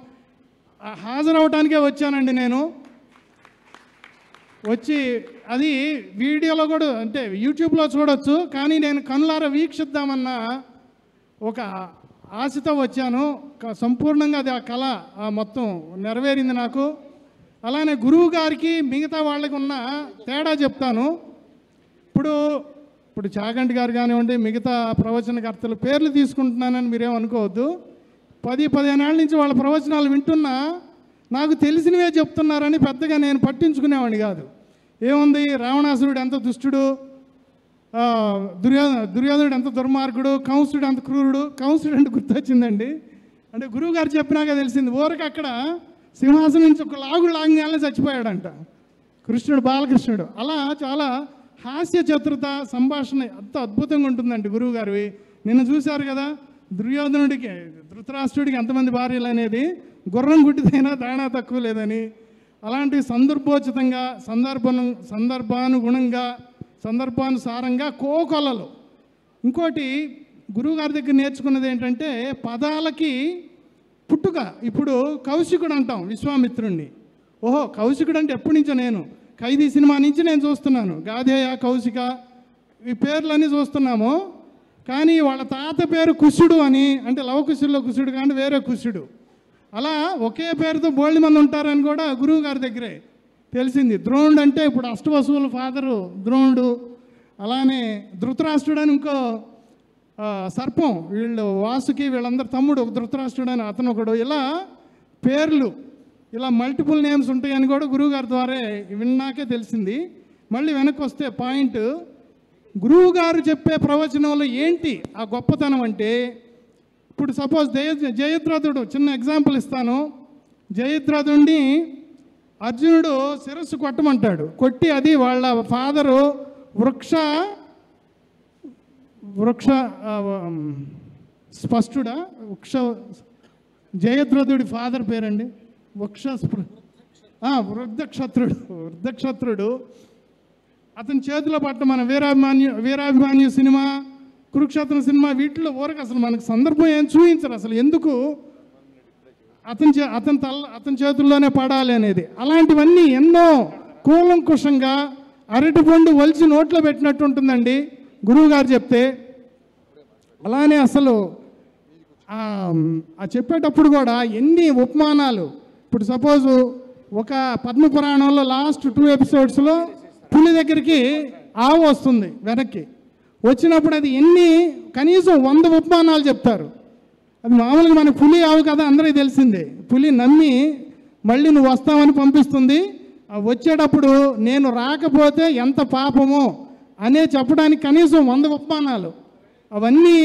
హాజరవటానికే వచ్చానండి. నేను వచ్చి అది వీడియోలో కూడా అంటే యూట్యూబ్లో చూడొచ్చు, కానీ నేను కనులారా వీక్షిద్దామన్న ఒక ఆశతో వచ్చాను. సంపూర్ణంగా అది ఆ కళ మొత్తం నెరవేరింది నాకు. అలానే గురువు గారికి మిగతా వాళ్ళకి ఉన్న తేడా చెప్తాను. ఇప్పుడు చాగంటి గారు కానివ్వండి, మిగతా ప్రవచనకర్తలు పేర్లు తీసుకుంటున్నానని మీరేం అనుకోవద్దు. 10-15 ఏళ్ళ నుంచి వాళ్ళ ప్రవచనాలు వింటున్నా నాకు తెలిసినవే చెప్తున్నారని పెద్దగా నేను పట్టించుకునేవాడిని కాదు. ఏముంది, రావణాసురుడు ఎంత దుష్టుడు, దుర్యోధనుడు ఎంత దుర్మార్గుడు, కంసుడు ఎంత క్రూరుడు. కంసుడు అంటే గుర్తొచ్చిందండి. అంటే గురువుగారు చెప్పినాక తెలిసింది. ఊరికి అక్కడ సింహాసనం నుంచి ఒక లాగానే చచ్చిపోయాడంట కృష్ణుడు, బాలకృష్ణుడు. అలా చాలా హాస్య చతురత సంభాషణ అంత అద్భుతంగా ఉంటుందండి గురువుగారివి. నిన్న చూశారు కదా దుర్యోధనుడికి, ధృతరాష్ట్రుడికి ఎంతమంది భార్యలు అనేది, గుర్రం గుడ్డిదైనా దాణా తక్కువ లేదని. అలాంటి సందర్భోచితంగా సందర్భానుగుణంగా సందర్భానుసారంగా కోకొల్లలు. ఇంకోటి గురువుగారి దగ్గర నేర్చుకున్నది ఏంటంటే పదాలకి పుట్టుక. ఇప్పుడు కౌశికుడు అంటాం విశ్వామిత్రుణ్ణి. ఓహో, కౌశికుడు అంటే ఎప్పటి నుంచో నేను ఖైదీ సినిమా నుంచి నేను చూస్తున్నాను. గాధేయ, కౌశిక ఈ పేర్లన్నీ చూస్తున్నాము. కానీ వాళ్ళ తాత పేరు కుశుడు అని, అంటే లవకుశుల్లో కుశుడు కానీ వేరే కుశుడు. అలా ఒకే పేరుతో బోల్డ్ మంది ఉంటారని కూడా గురువు గారి దగ్గరే తెలిసింది. ద్రోణుడు అంటే ఇప్పుడు అష్టవసువుల ఫాదరు ద్రోణుడు. అలానే ధృతరాష్ట్రుడు అని ఇంకో సర్పం, వీళ్ళు వాసుకి వీళ్ళందరూ తమ్ముడు ధృతరాష్ట్రుడు అని అతను ఒకడు. ఇలా పేర్లు ఇలా మల్టిపుల్ నేమ్స్ ఉంటాయని కూడా గురువుగారి ద్వారా విన్నాకే తెలిసింది. మళ్ళీ వెనక్కి వస్తే పాయింట్, గురువుగారు చెప్పే ప్రవచనంలో ఏంటి ఆ గొప్పతనం అంటే, ఇప్పుడు సపోజ్ జయద్రథుడు, చిన్న ఎగ్జాంపుల్ ఇస్తాను. జయద్రథుడిని అర్జునుడు శిరస్సు కొట్టమంటాడు. కొట్టి అది వాళ్ళ ఫాదరు స్పష్టుడా జయద్రథుడి ఫాదర్ పేరండి వృద్ధక్షత్రుడు. అతని చేతిలో పట్ట మన వీరాభిమాన్యు సినిమా, కురుక్షేత్రం సినిమా, వీటిలో ఊరకు అసలు మనకు సందర్భం ఏం చూపించరు. అసలు ఎందుకు అతని చేతుల్లోనే పడాలి అనేది. అలాంటివన్నీ ఎన్నో కూలంకుషంగా అరటిపండు వలిచి నోట్లో పెట్టినట్టు ఉంటుందండి గురువుగారు చెప్తే. అలానే అసలు చెప్పేటప్పుడు కూడా ఎన్ని ఉపమానాలు. ఇప్పుడు సపోజు ఒక పద్మపురాణంలో లాస్ట్ 2 ఎపిసోడ్స్లో పులి దగ్గరికి ఆవు వస్తుంది వెనక్కి వచ్చినప్పుడు, అది కనీసం 100 ఉపమానాలు చెప్తారు. అది మామూలుగా మన పులి ఆవు కదా అందరికీ తెలిసిందే. పులి నమ్మి మళ్ళీ నువ్వు వస్తావని పంపిస్తుంది. వచ్చేటప్పుడు నేను రాకపోతే ఎంత పాపమో అనే చెప్పడానికి కనీసం 100 ఉపమానాలు. అవన్నీ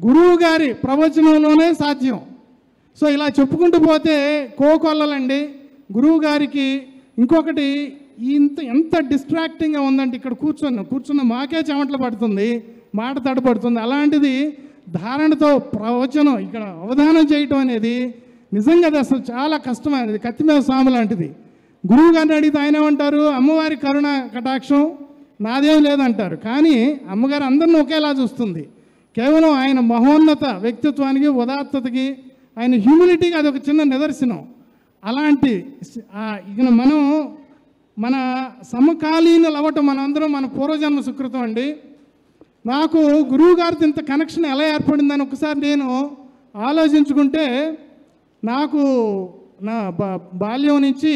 గురువు గారి ప్రవచనంలోనే సాధ్యం. సో ఇలా చెప్పుకుంటూ పోతే కోకొల్లలండి గురువు గారికి. ఇంకొకటి ఎంత డిస్ట్రాక్టింగ్గా ఉందంటే ఇక్కడ కూర్చున్న మాకే చెమటలు పడుతుంది, మాట తడపడుతుంది. అలాంటిది ధారణతో ప్రవచనం ఇక్కడ అవధానం చేయటం అనేది నిజంగా అది అసలు చాలా కష్టమైనది. కత్తిమీద సాము లాంటిది. గురువు గారిని అడిగితే ఆయన ఏమంటారు, అమ్మవారి కరుణ కటాక్షం నాదేం లేదంటారు. కానీ అమ్మగారు అందరిని ఒకేలా చూస్తుంది. కేవలం ఆయన మహోన్నత వ్యక్తిత్వానికి, ఉదాత్తతకి, ఆయన హ్యూమిలిటీకి అది ఒక చిన్న నిదర్శనం. అలాంటి ఇక మన సమకాలీనులు అవ్వటం మనందరం మన పూర్వజన్మ సుకృతం అండి. నాకు గురువు గారితో ఇంత కనెక్షన్ ఎలా ఏర్పడిందని ఒకసారి నేను ఆలోచించుకుంటే, నాకు నా బాల్యం నుంచి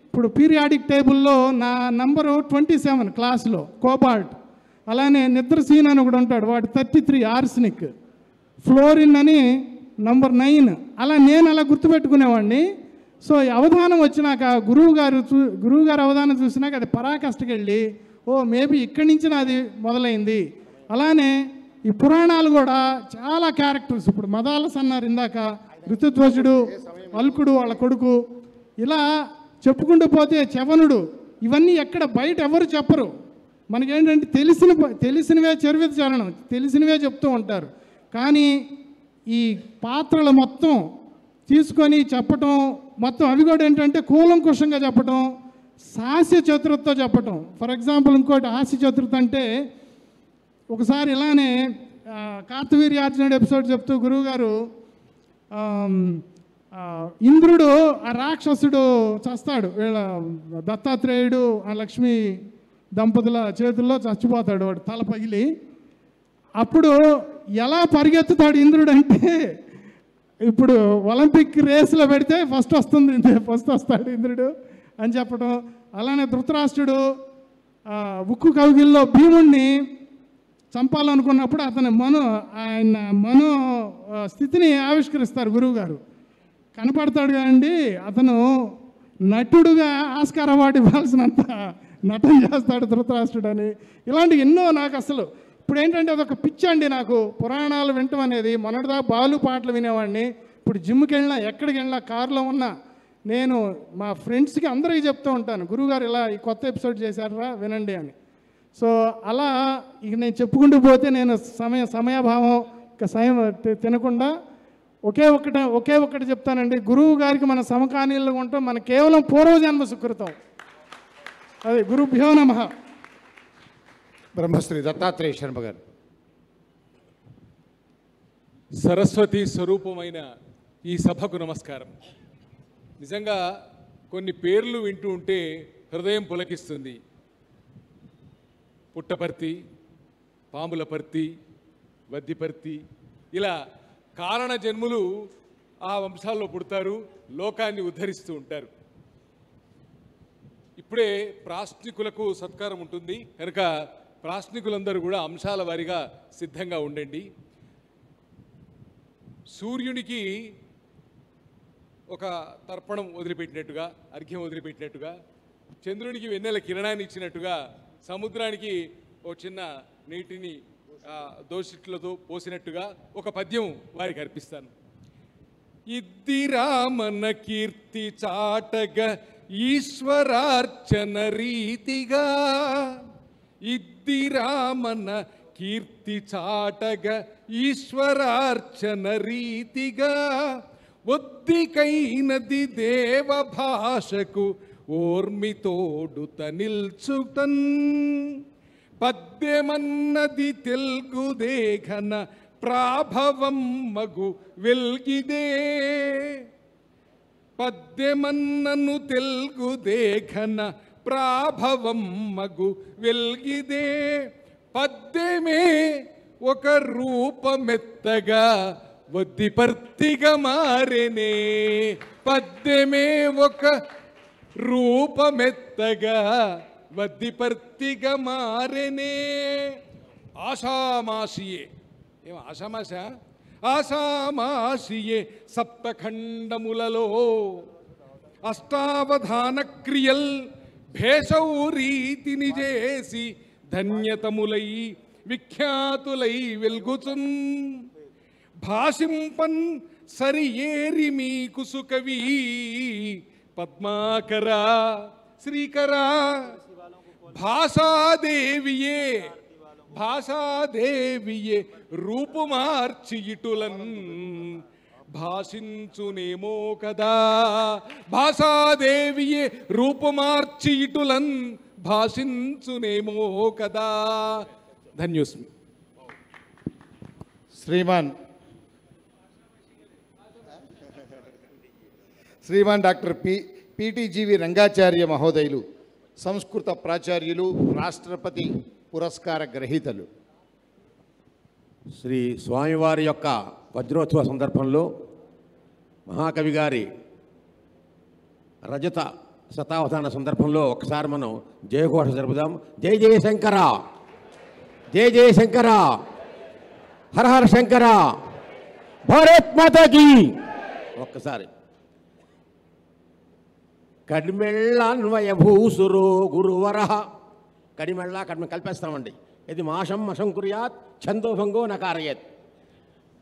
ఇప్పుడు పీరియాడిక్ టేబుల్లో నా నంబరు 27 క్లాసులో కోబాల్ట్. అలానే నిద్రసీన్ అని ఒకడు ఉంటాడు, వాడు 33 ఆర్సనిక్. ఫ్లోరిన్ అని నంబర్ 9. నేను అలా గుర్తుపెట్టుకునేవాడిని. సో ఈ అవధానం వచ్చినాక గురువుగారు అవధానం చూసినాక అది పరాకాష్ఠకి వెళ్ళి మేబీ ఇక్కడి నుంచి నాది మొదలైంది. అలానే ఈ పురాణాలు కూడా చాలా క్యారెక్టర్స్. ఇప్పుడు మదాలస్ అన్నారు ఇందాక, ఋతుధ్వజుడు, అల్కుడు వాళ్ళ కొడుకు, ఇలా చెప్పుకుంటూ పోతే చవనుడు. ఇవన్నీ ఎక్కడ బయట ఎవరు చెప్పరు. మనకేంటంటే తెలిసినవే చరిత్ర చరణం, తెలిసినవే చెప్తూ ఉంటారు. కానీ ఈ పాత్రలు మొత్తం తీసుకొని చెప్పటం, మొత్తం అవి కూడా ఏంటంటే కూలంకుషంగా చెప్పటం, హాస్య చతురతతో చెప్పటం. ఫర్ ఎగ్జాంపుల్ ఇంకోటి హాస్య చతురత అంటే, ఒకసారి ఇలానే కార్తవీర్యార్జునుడు ఎపిసోడ్ చెప్తూ గురువుగారు, ఇంద్రుడు ఆ రాక్షసుడు చస్తాడు, వీళ్ళ దత్తాత్రేయుడు ఆ లక్ష్మీ దంపతుల చేతుల్లో చచ్చిపోతాడు, వాడు తల పగిలి. అప్పుడు ఎలా పరిగెత్తుతాడు ఇంద్రుడు అంటే, ఇప్పుడు ఒలింపిక్ రేసులో పెడితే ఫస్ట్ వస్తాడు ఇంద్రుడు అని చెప్పడం. అలానే ధృతరాష్ట్రుడు ఉక్కు కౌగిల్లో భీముణ్ణి చంపాలనుకున్నప్పుడు ఆయన మనో స్థితిని ఆవిష్కరిస్తారు గురువుగారు. కనపడతాడు కదండి, అతను నటుడుగా ఆస్కార్ అవార్డు ఇవ్వాల్సినంత నటన చేస్తాడు ధృతరాష్ట్రుడు అని. ఇలాంటి ఎన్నో నాకు అసలు ఇప్పుడు ఏంటంటే అదొక పిచ్చి అండి నాకు పురాణాలు వినటం అనేది. మొన్నటిదా బాలు పాటలు వినేవాడిని. ఇప్పుడు జిమ్కి వెళ్ళినా, ఎక్కడికి వెళ్ళినా, కారులో ఉన్నా నేను మా ఫ్రెండ్స్కి అందరికీ చెప్తూ ఉంటాను, గురువుగారు ఇలా ఈ కొత్త ఎపిసోడ్ చేశారా వినండి అని. సో అలా ఇక నేను చెప్పుకుంటూ పోతే నేను సమయాభావం తినకుండా ఒకే ఒక్కటి చెప్తానండి. గురువు గారికి మన సమకాలీనంలో ఉంటాం, మన కేవలం పూర్వజన్మ సుకృతం. అది గురుభ్యో నమః. బ్రహ్మశ్రీ దత్తాత్రేయ శర్మ గారు. సరస్వతి స్వరూపమైన ఈ సభకు నమస్కారం. నిజంగా కొన్ని పేర్లు వింటూ ఉంటే హృదయం పులకిస్తుంది. పుట్టపర్తి, పాములపర్తి, వద్దిపర్తి, ఇలా కారణ జన్ములు ఆ వంశాల్లో పుడతారు, లోకాన్ని ఉద్ధరిస్తూ ఉంటారు. ఇప్పుడే ప్రాశ్నికులకు సత్కారం ఉంటుంది కనుక ప్రాశ్నికులందరూ కూడా అంశాల వారీగా సిద్ధంగా ఉండండి. సూర్యునికి ఒక తర్పణం వదిలిపెట్టినట్టుగా, అర్ఘ్యం వదిలిపెట్టినట్టుగా, చంద్రునికి వెన్నెల కిరణాన్ని ఇచ్చినట్టుగా, సముద్రానికి ఒక చిన్న నీటిని దోషిట్లతో పోసినట్టుగా ఒక పద్యం వారికి అర్పిస్తాను. ఇద్దిరామన కీర్తి చాటగ ఈశ్వరార్చన రీతిగా, ఇద్దిరామన కీర్తి చాటగ ఈశ్వరార్చన రీతిగా, ఒద్దికైనది దేవ భాషకు ఓర్మితోడుత నిల్చుటన్, పద్యమన్నది తెల్గుదేఘన ప్రాభవం మగు వెల్గిదే, పద్యమన్నను తెల్గుదేఘన ప్రాభవం మగు వెల్గిదే, పద్యమే ఒక రూపమెత్తగా వద్దిపర్తిగా మారెనే, పద్యమే ఒక రూపమెత్తగా వద్దిపర్తిగా మారెనే. ఆషామాషియే, ఏం ఆషామాష, ఆషామాషియే సప్తఖండములలో అష్టావధాన క్రియల్ భేషౌ రీతిని చేసి ధన్యతములై విఖ్యాతులై వెల్గుచున్, భాషింపన్ సరియేరి మీకు సుకవి పద్మాకరా శ్రీకరా, భాషాదేవియే భాషాదేవియే రూపు మార్చి ఇటులన్ భాషించునేమో కదా, భాషాదేవియే రూపు మార్చి ఇటులన్ భాషించునేమో కదా. ధన్యోస్మి. శ్రీమాన్ డాక్టర్ పిటిజీవి రంగాచార్య మహోదయులు, సంస్కృత ప్రాచార్యులు, రాష్ట్రపతి పురస్కార గ్రహీతలు. శ్రీ స్వామివారి యొక్క వజ్రోత్సవ సందర్భంలో మహాకవి గారి రజత శతావధాన సందర్భంలో ఒకసారి మనం జయఘోష జరుపుదాం. జయ జయ శంకర, జయ జయ శంకర, హర హర శంకర, భారత్ మాతాకి. ఒక్కసారి కడిమెళ్ళన్వయ భూసురో గురువర, కడిమెళ్ళ కడిమె కలిపేస్తామండి. ఇది మాషం మషం కుర్యాత్ ఛందోభంగో నకారయత్.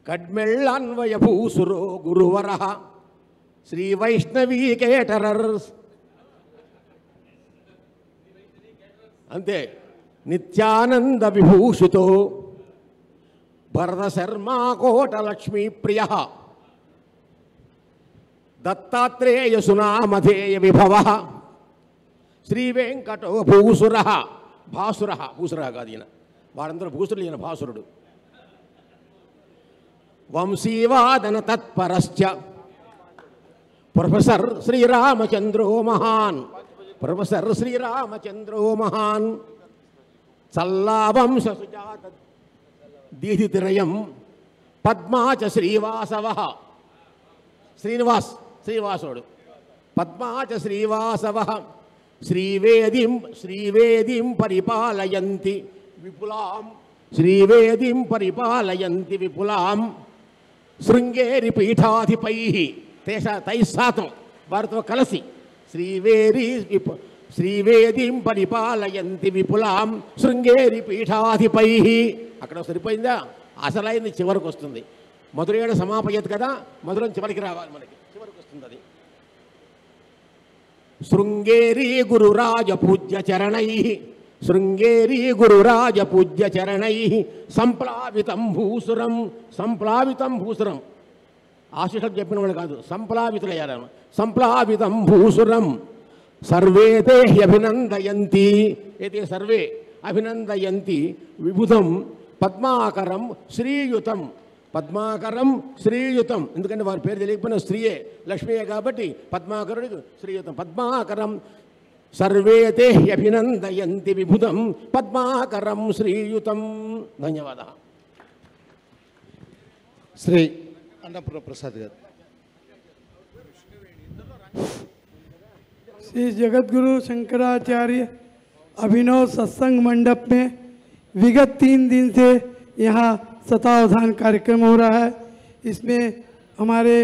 కడ్మెళ్ళన్వయ భూసురో గురువర శ్రీ వైష్ణవీ కేటరర్స్, అంతే. నిత్యానంద విభూషితో భరత శర్మా కోట లక్ష్మీ ప్రియ, దత్తాత్రేయ సునామధేయ విభవ శ్రీ వెంకటో భూసుర, భాసుర, భూసుర కాదు ఈయన, వారందరూ భూసురులు, ఈయన భాసురుడు. వంశీవాదన తత్పరశ్చ ప్రొఫెసర్ శ్రీరామచంద్రో మహాన్, ప్రొఫెసర్ శ్రీరామచంద్రో మహాన్. చల్లావంశ సుజాత దీధితిరయం పద్మాచ శ్రీవాసవ, శ్రీవాసుడు. పద్మాచ శ్రీవాసవ శ్రీవేదిం పరిపాలయంతి విపులాం, శ్రీవేదిం పరిపాలయంతి విపులాం. శృంగేరి పీఠాధిపై తైస్సాతం, వారితో కలిసి శ్రీవేదిం పరిపాలయంతి విపులాం శృంగేరి పీఠాధిపై. అక్కడ సరిపోయిందా? అసలైంది చివరికి వస్తుంది. మధురేణ సమాపయత్ కదా, మధురం చివరికి రావాలి, మనకి చివరికి వస్తుంది అది. శృంగేరి గురురాజ పూజ్య చరణై, శృంగేరి గురురాజ పూజ్య చరణై సంప్లావితం భూసురం, సంప్లావితం భూసురం. ఆశీషం చెప్పిన వాళ్ళు కాదు, సంప్లావితులయ్యారు. సంప్లావితం భూసురం సర్వే తే అభినందయంతి, అయితే సర్వే అభినందయంతి విబుధం పద్మాకరం శ్రీయుతం. పద్మాకరం శ్రీయుతం, ఎందుకంటే వారి పేరు తెలియకపోయినా స్త్రీయే, లక్ష్మీయే కాబట్టి పద్మాకరుడికి శ్రీయుతం. పద్మాకరం సర్వే తే అభినందయంతి విబుధం పద్మాకరం శ్రీయుతం. ధన్యవాదాలు. శ్రీ అన్నపూర్ణ ప్రసాద్ గారు. श्री जगतगुरु शंकराचार्य अभिनव सत्संग मंडप में विगत 3 दिन से यहाँ शतावधान कार्यक्रम हो रहा है। इसमें हमारे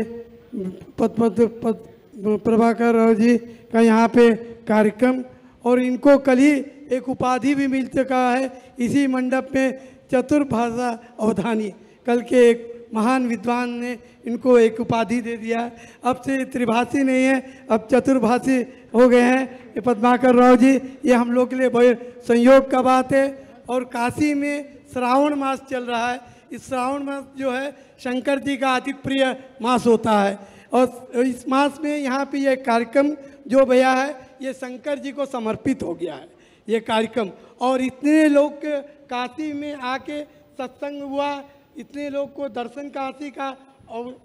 प्रभाकर राव जी का यहाँ पे कार्यक्रम, और इनको कल ही एक उपाधि भी मिल चुका है इसी मंडप में, चतुर्भाषा अवधानी। कल के एक महान विद्वान ने इनको एक उपाधि दे दिया है। अब से त्रिभाषी नहीं है, अब चतुर्भाषी हो गए हैं ये पद्माकर राव जी। ये हम लोग के लिए बड़े संयोग का बात है। और काशी में श्रावण मास चल रहा है। इस श्रावण मास जो है शंकर जी का अति प्रिय मास होता है, और इस मास में यहाँ पे ये कार्यक्रम जो भैया है ये शंकर जी को समर्पित हो गया है ये कार्यक्रम। और इतने लोग काशी में आके सत्संग हुआ, इतने लोग को दर्शन काशी का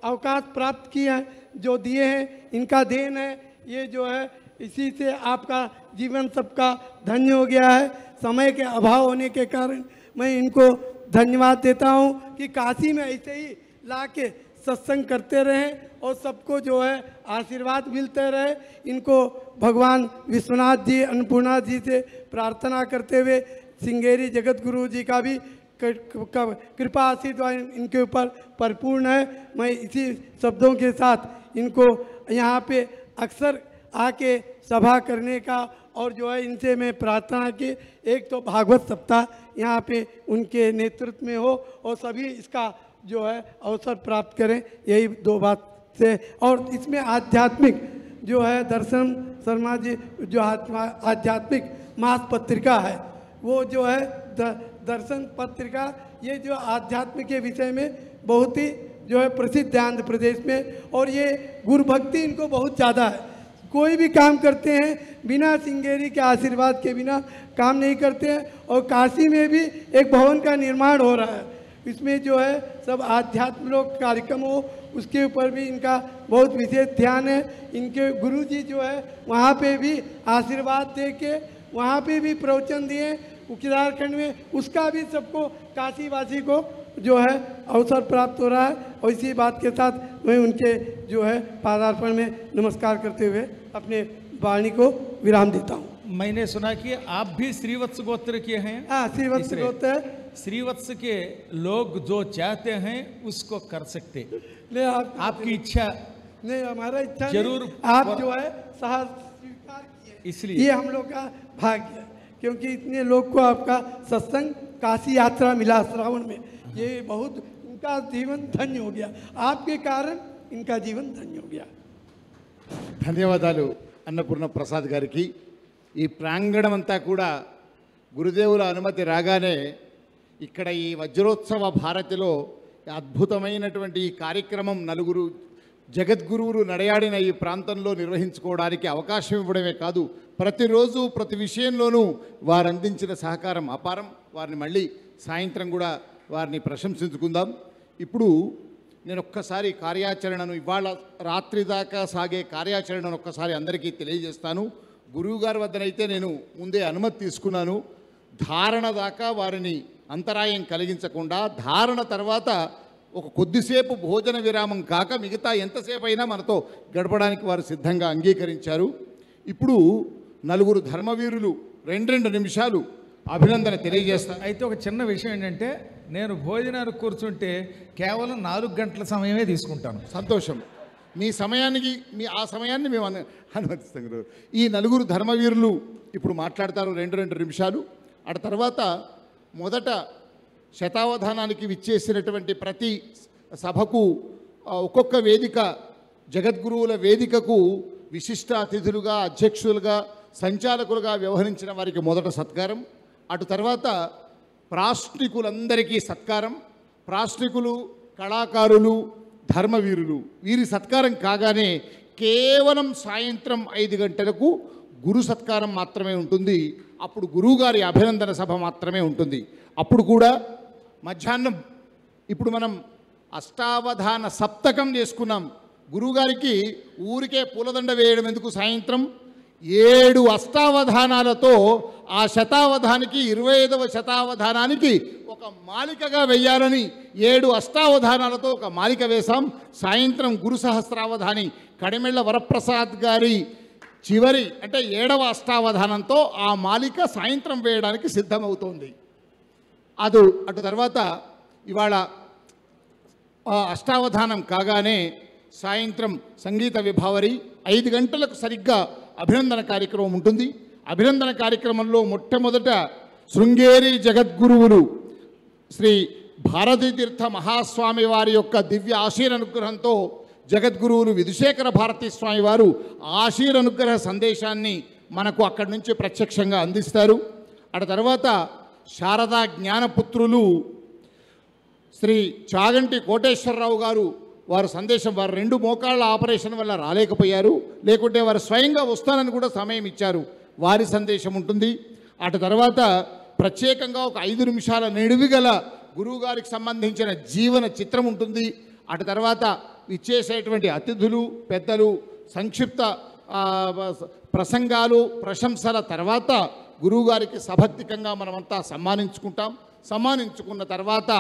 अवकाश प्राप्त किया है, जो दिए हैं इनका देन है ये जो है। इसी से आपका जीवन सबका धन्य हो गया है। समय के अभाव होने के कारण मैं इनको धन्यवाद देता हूँ कि काशी में ऐसे ही ला के सत्संग करते रहें और सबको जो है आशीर्वाद मिलते रहे। इनको भगवान विश्वनाथ जी, अन्नपूर्णा जी से प्रार्थना करते हुए श्रृंगेरी जगत गुरु जी का भी कृपा आशीर्वाद इनके ऊपर परिपूर्ण है। मैं इसी शब्दों के साथ इनको यहाँ पे अक्सर आके सभा करने का, और जो है इनसे मैं प्रार्थना की एक तो भागवत सप्ताह यहाँ पे उनके नेतृत्व में हो और सभी इसका जो है अवसर प्राप्त करें, यही 2 बात से। और इसमें आध्यात्मिक जो है दर्शन शर्मा जी जो आध्यात्मिक मास पत्रिका है वो जो है दर्शन पत्रिका, ये जो आध्यात्म के विषय में बहुत ही जो है प्रसिद्ध है आंध्र प्रदेश में। और ये गुरु भक्ति इनको बहुत ज़्यादा है। कोई भी काम करते हैं बिना श्रृंगेरी के आशीर्वाद के बिना काम नहीं करते हैं। और काशी में भी एक भवन का निर्माण हो रहा है, इसमें जो है सब आध्यात्म लोग कार्यक्रम हो उसके ऊपर भी इनका बहुत विशेष ध्यान है। इनके गुरुजी जो है वहाँ पे भी आशीर्वाद दे के वहाँ पे भी प्रवचन दिए उत्तराखंड में, उसका भी सबको काशीवासी को जो है अवसर प्राप्त हो रहा है। और इसी बात के साथ मैं उनके जो है पादार्पण में नमस्कार करते हुए अपने वाणी को विराम देता हूँ। मैंने सुना कि आप भी श्रीवत्स गोत्र के हैं। हाँ, श्रीवत्स गोत्र है। श्रीवत्स के लोग जो चाहते हैं उसको कर सकते। नहीं, आपकी इच्छा नहीं, हमारा इच्छा जरूर आप जो है साहस स्वीकार किए, इसलिए ये हम लोग का भाग्य है, क्योंकि इतने लोग को आपका सत्संग काशी यात्रा मिला श्रावण में, ये बहुत इनका जीवन धन्य हो गया। आपके कारण इनका जीवन धन्य हो गया। ధన్యవాదాలు అన్నపూర్ణ ప్రసాద్ గారికి. ఈ ప్రాంగణం అంతా కూడా గురుదేవుల అనుమతి రాగానే ఇక్కడ ఈ వజ్రోత్సవ భారతిలో అద్భుతమైనటువంటి ఈ కార్యక్రమం నలుగురు జగద్గురువులు నడయాడిన ఈ ప్రాంతంలో నిర్వహించుకోవడానికి అవకాశం ఇవ్వడమే కాదు, ప్రతిరోజు ప్రతి విషయంలోనూ వారు అందించిన సహకారం అపారం. వారిని మళ్ళీ సాయంత్రం కూడా వారిని ప్రశంసించుకుందాం. ఇప్పుడు నేను ఒక్కసారి కార్యాచరణను, ఇవాళ రాత్రి దాకా సాగే కార్యాచరణను ఒక్కసారి అందరికీ తెలియజేస్తాను. గురువుగారి వద్దనైతే నేను ముందే అనుమతి తీసుకున్నాను. ధారణ దాకా వారిని అంతరాయం కలిగించకుండా, ధారణ తర్వాత ఒక కొద్దిసేపు భోజన విరామం కాక మిగతా ఎంతసేపు అయినా మనతో గడపడానికి వారు సిద్ధంగా అంగీకరించారు. ఇప్పుడు నలుగురు ధర్మవీరులు 2 నిమిషాలు అభినందన తెలియజేస్తాను. అయితే ఒక చిన్న విషయం ఏంటంటే, నేను భోజనానికి కూర్చుంటే కేవలం 4 గంటల సమయమే తీసుకుంటాను. సంతోషం. మీ సమయానికి ఆ సమయాన్ని మేము అనుమతిస్తాం. ఈ నలుగురు ధర్మవీరులు ఇప్పుడు మాట్లాడతారు 2 నిమిషాలు. ఆ తర్వాత మొదట శతావధానానికి విచ్చేసినటువంటి ప్రతి సభకు ఒక్కొక్క వేదిక, జగద్గురువుల వేదికకు విశిష్ట అతిథులుగా, అధ్యక్షులుగా, సంచాలకులుగా వ్యవహరించిన వారికి మొదట సత్కారం. అటు తర్వాత ప్రాశ్నికులందరికీ సత్కారం. ప్రాశ్నికులు, కళాకారులు, ధర్మవీరులు వీరి సత్కారం కాగానే కేవలం సాయంత్రం 5 గంటలకు గురు సత్కారం మాత్రమే ఉంటుంది. అప్పుడు గురువుగారి అభినందన సభ మాత్రమే ఉంటుంది. అప్పుడు కూడా మధ్యాహ్నం ఇప్పుడు మనం అష్టావధాన సప్తకం చేసుకున్నాం. గురువుగారికి ఊరికే పూలదండ వేయడం ఎందుకు? సాయంత్రం 7 అష్టావధానాలతో ఆ శతావధానికి 25వ శతావధానానికి ఒక మాలికగా వెయ్యాలని 7 అష్టావధానాలతో ఒక మాలిక వేశాం. సాయంత్రం గురు సహస్రావధాని కడిమెళ్ళ వరప్రసాద్ గారి చివరి అంటే 7వ అష్టావధానంతో ఆ మాలిక సాయంత్రం వేయడానికి సిద్ధమవుతోంది. అటు తర్వాత ఇవాళ అష్టావధానం కాగానే సాయంత్రం సంగీత విభావరి 5 గంటలకు సరిగ్గా అభినందన కార్యక్రమం ఉంటుంది. అభినందన కార్యక్రమంలో మొట్టమొదట శృంగేరి జగద్గురువులు శ్రీ భారతీతీర్థ మహాస్వామి వారి యొక్క దివ్య ఆశీరనుగ్రహంతో జగద్గురువులు విధుశేఖర భారతీ స్వామి వారు ఆశీరనుగ్రహ సందేశాన్ని మనకు అక్కడి నుంచి ప్రత్యక్షంగా అందిస్తారు. అటు తర్వాత శారదా జ్ఞానపుత్రులు శ్రీ చాగంటి కోటేశ్వరరావు గారు వారు సందేశం, వారు 2 మోకాళ్ళ ఆపరేషన్ వల్ల రాలేకపోయారు, లేకుంటే వారు స్వయంగా వస్తానని కూడా సమయం ఇచ్చారు, వారి సందేశం ఉంటుంది. అటు తర్వాత ప్రత్యేకంగా ఒక 5 నిమిషాల నిడివి గల గురువుగారికి సంబంధించిన జీవన చిత్రం ఉంటుంది. అటు తర్వాత ఇచ్చేసేటువంటి అతిథులు పెద్దలు సంక్షిప్త ప్రసంగాలు ప్రశంసల తర్వాత గురువుగారికి సభక్తికంగా మనమంతా సన్మానించుకుంటాం. సన్మానించుకున్న తర్వాత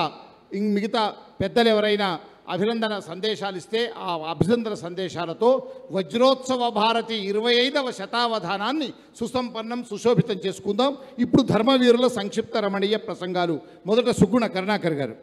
మిగతా పెద్దలు ఎవరైనా అభినందన సందేశాలు ఇస్తే ఆ అభినందన సందేశాలతో వజ్రోత్సవ భారతి 25వ శతావధానాన్ని సుసంపన్నం సుశోభితం చేసుకుందాం. ఇప్పుడు ధర్మవీరుల సంక్షిప్త రమణీయ ప్రసంగాలు. మొదట సుగుణ కరుణాకర్ గారు.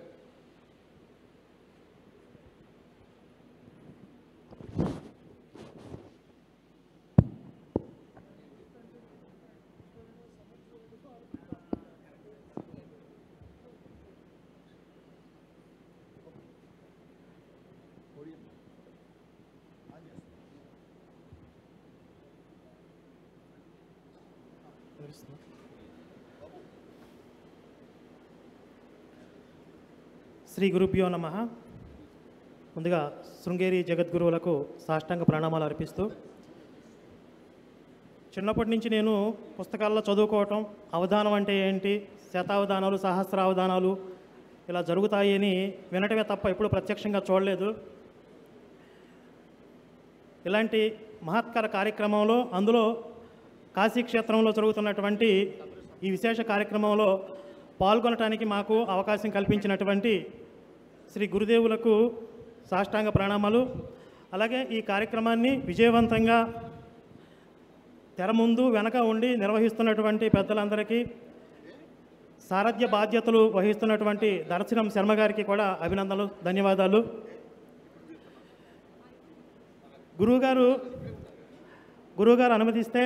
శ్రీ గురుభ్యో నమః. ముందుగా శృంగేరి జగద్గురువులకు సాష్టాంగ ప్రణామాలు అర్పిస్తూ, చిన్నప్పటి నుంచి నేను పుస్తకాల్లో చదువుకోవటం, అవధానం అంటే ఏంటి, శతావధానాలు సహస్రావధానాలు ఇలా జరుగుతాయి అని వినటమే తప్ప ఎప్పుడు ప్రత్యక్షంగా చూడలేదు. ఇలాంటి మహత్కర కార్యక్రమంలో, అందులో కాశీక్షేత్రంలో జరుగుతున్నటువంటి ఈ విశేష కార్యక్రమంలో పాల్గొనటానికి మాకు అవకాశం కల్పించినటువంటి శ్రీ గురుదేవులకు సాష్టాంగ ప్రణామాలు. అలాగే ఈ కార్యక్రమాన్ని విజయవంతంగా తెర ముందు వెనక ఉండి నిర్వహిస్తున్నటువంటి పెద్దలందరికీ, సారథ్య బాధ్యతలు వహిస్తున్నటువంటి దర్శనం శర్మ గారికి కూడా అభినందనలు, ధన్యవాదాలు. గురువుగారు అనుమతిస్తే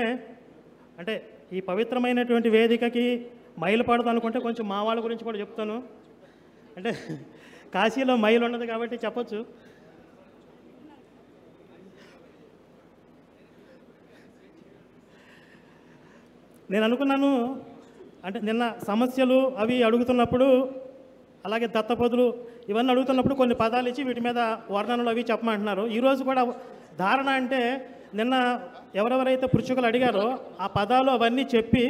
అంటే ఈ పవిత్రమైనటువంటి వేదికకి మైలుపడదు అనుకుంటే కొంచెం మా వాళ్ళ గురించి కూడా చెప్తాను. అంటే కాశీలో మైలు ఉన్నది కాబట్టి చెప్పచ్చు. నేను అనుకున్నాను, అంటే నిన్న సమస్యలు అవి అడుగుతున్నప్పుడు, అలాగే దత్తపదులు ఇవన్నీ అడుగుతున్నప్పుడు కొన్ని పదాలు ఇచ్చి వీటి మీద వర్ణనలు అవి చెప్పమంటున్నారు. ఈరోజు కూడా ధారణ అంటే నిన్న ఎవరెవరైతే పృచ్ఛకులు అడిగారో ఆ పదాలు అవన్నీ చెప్పి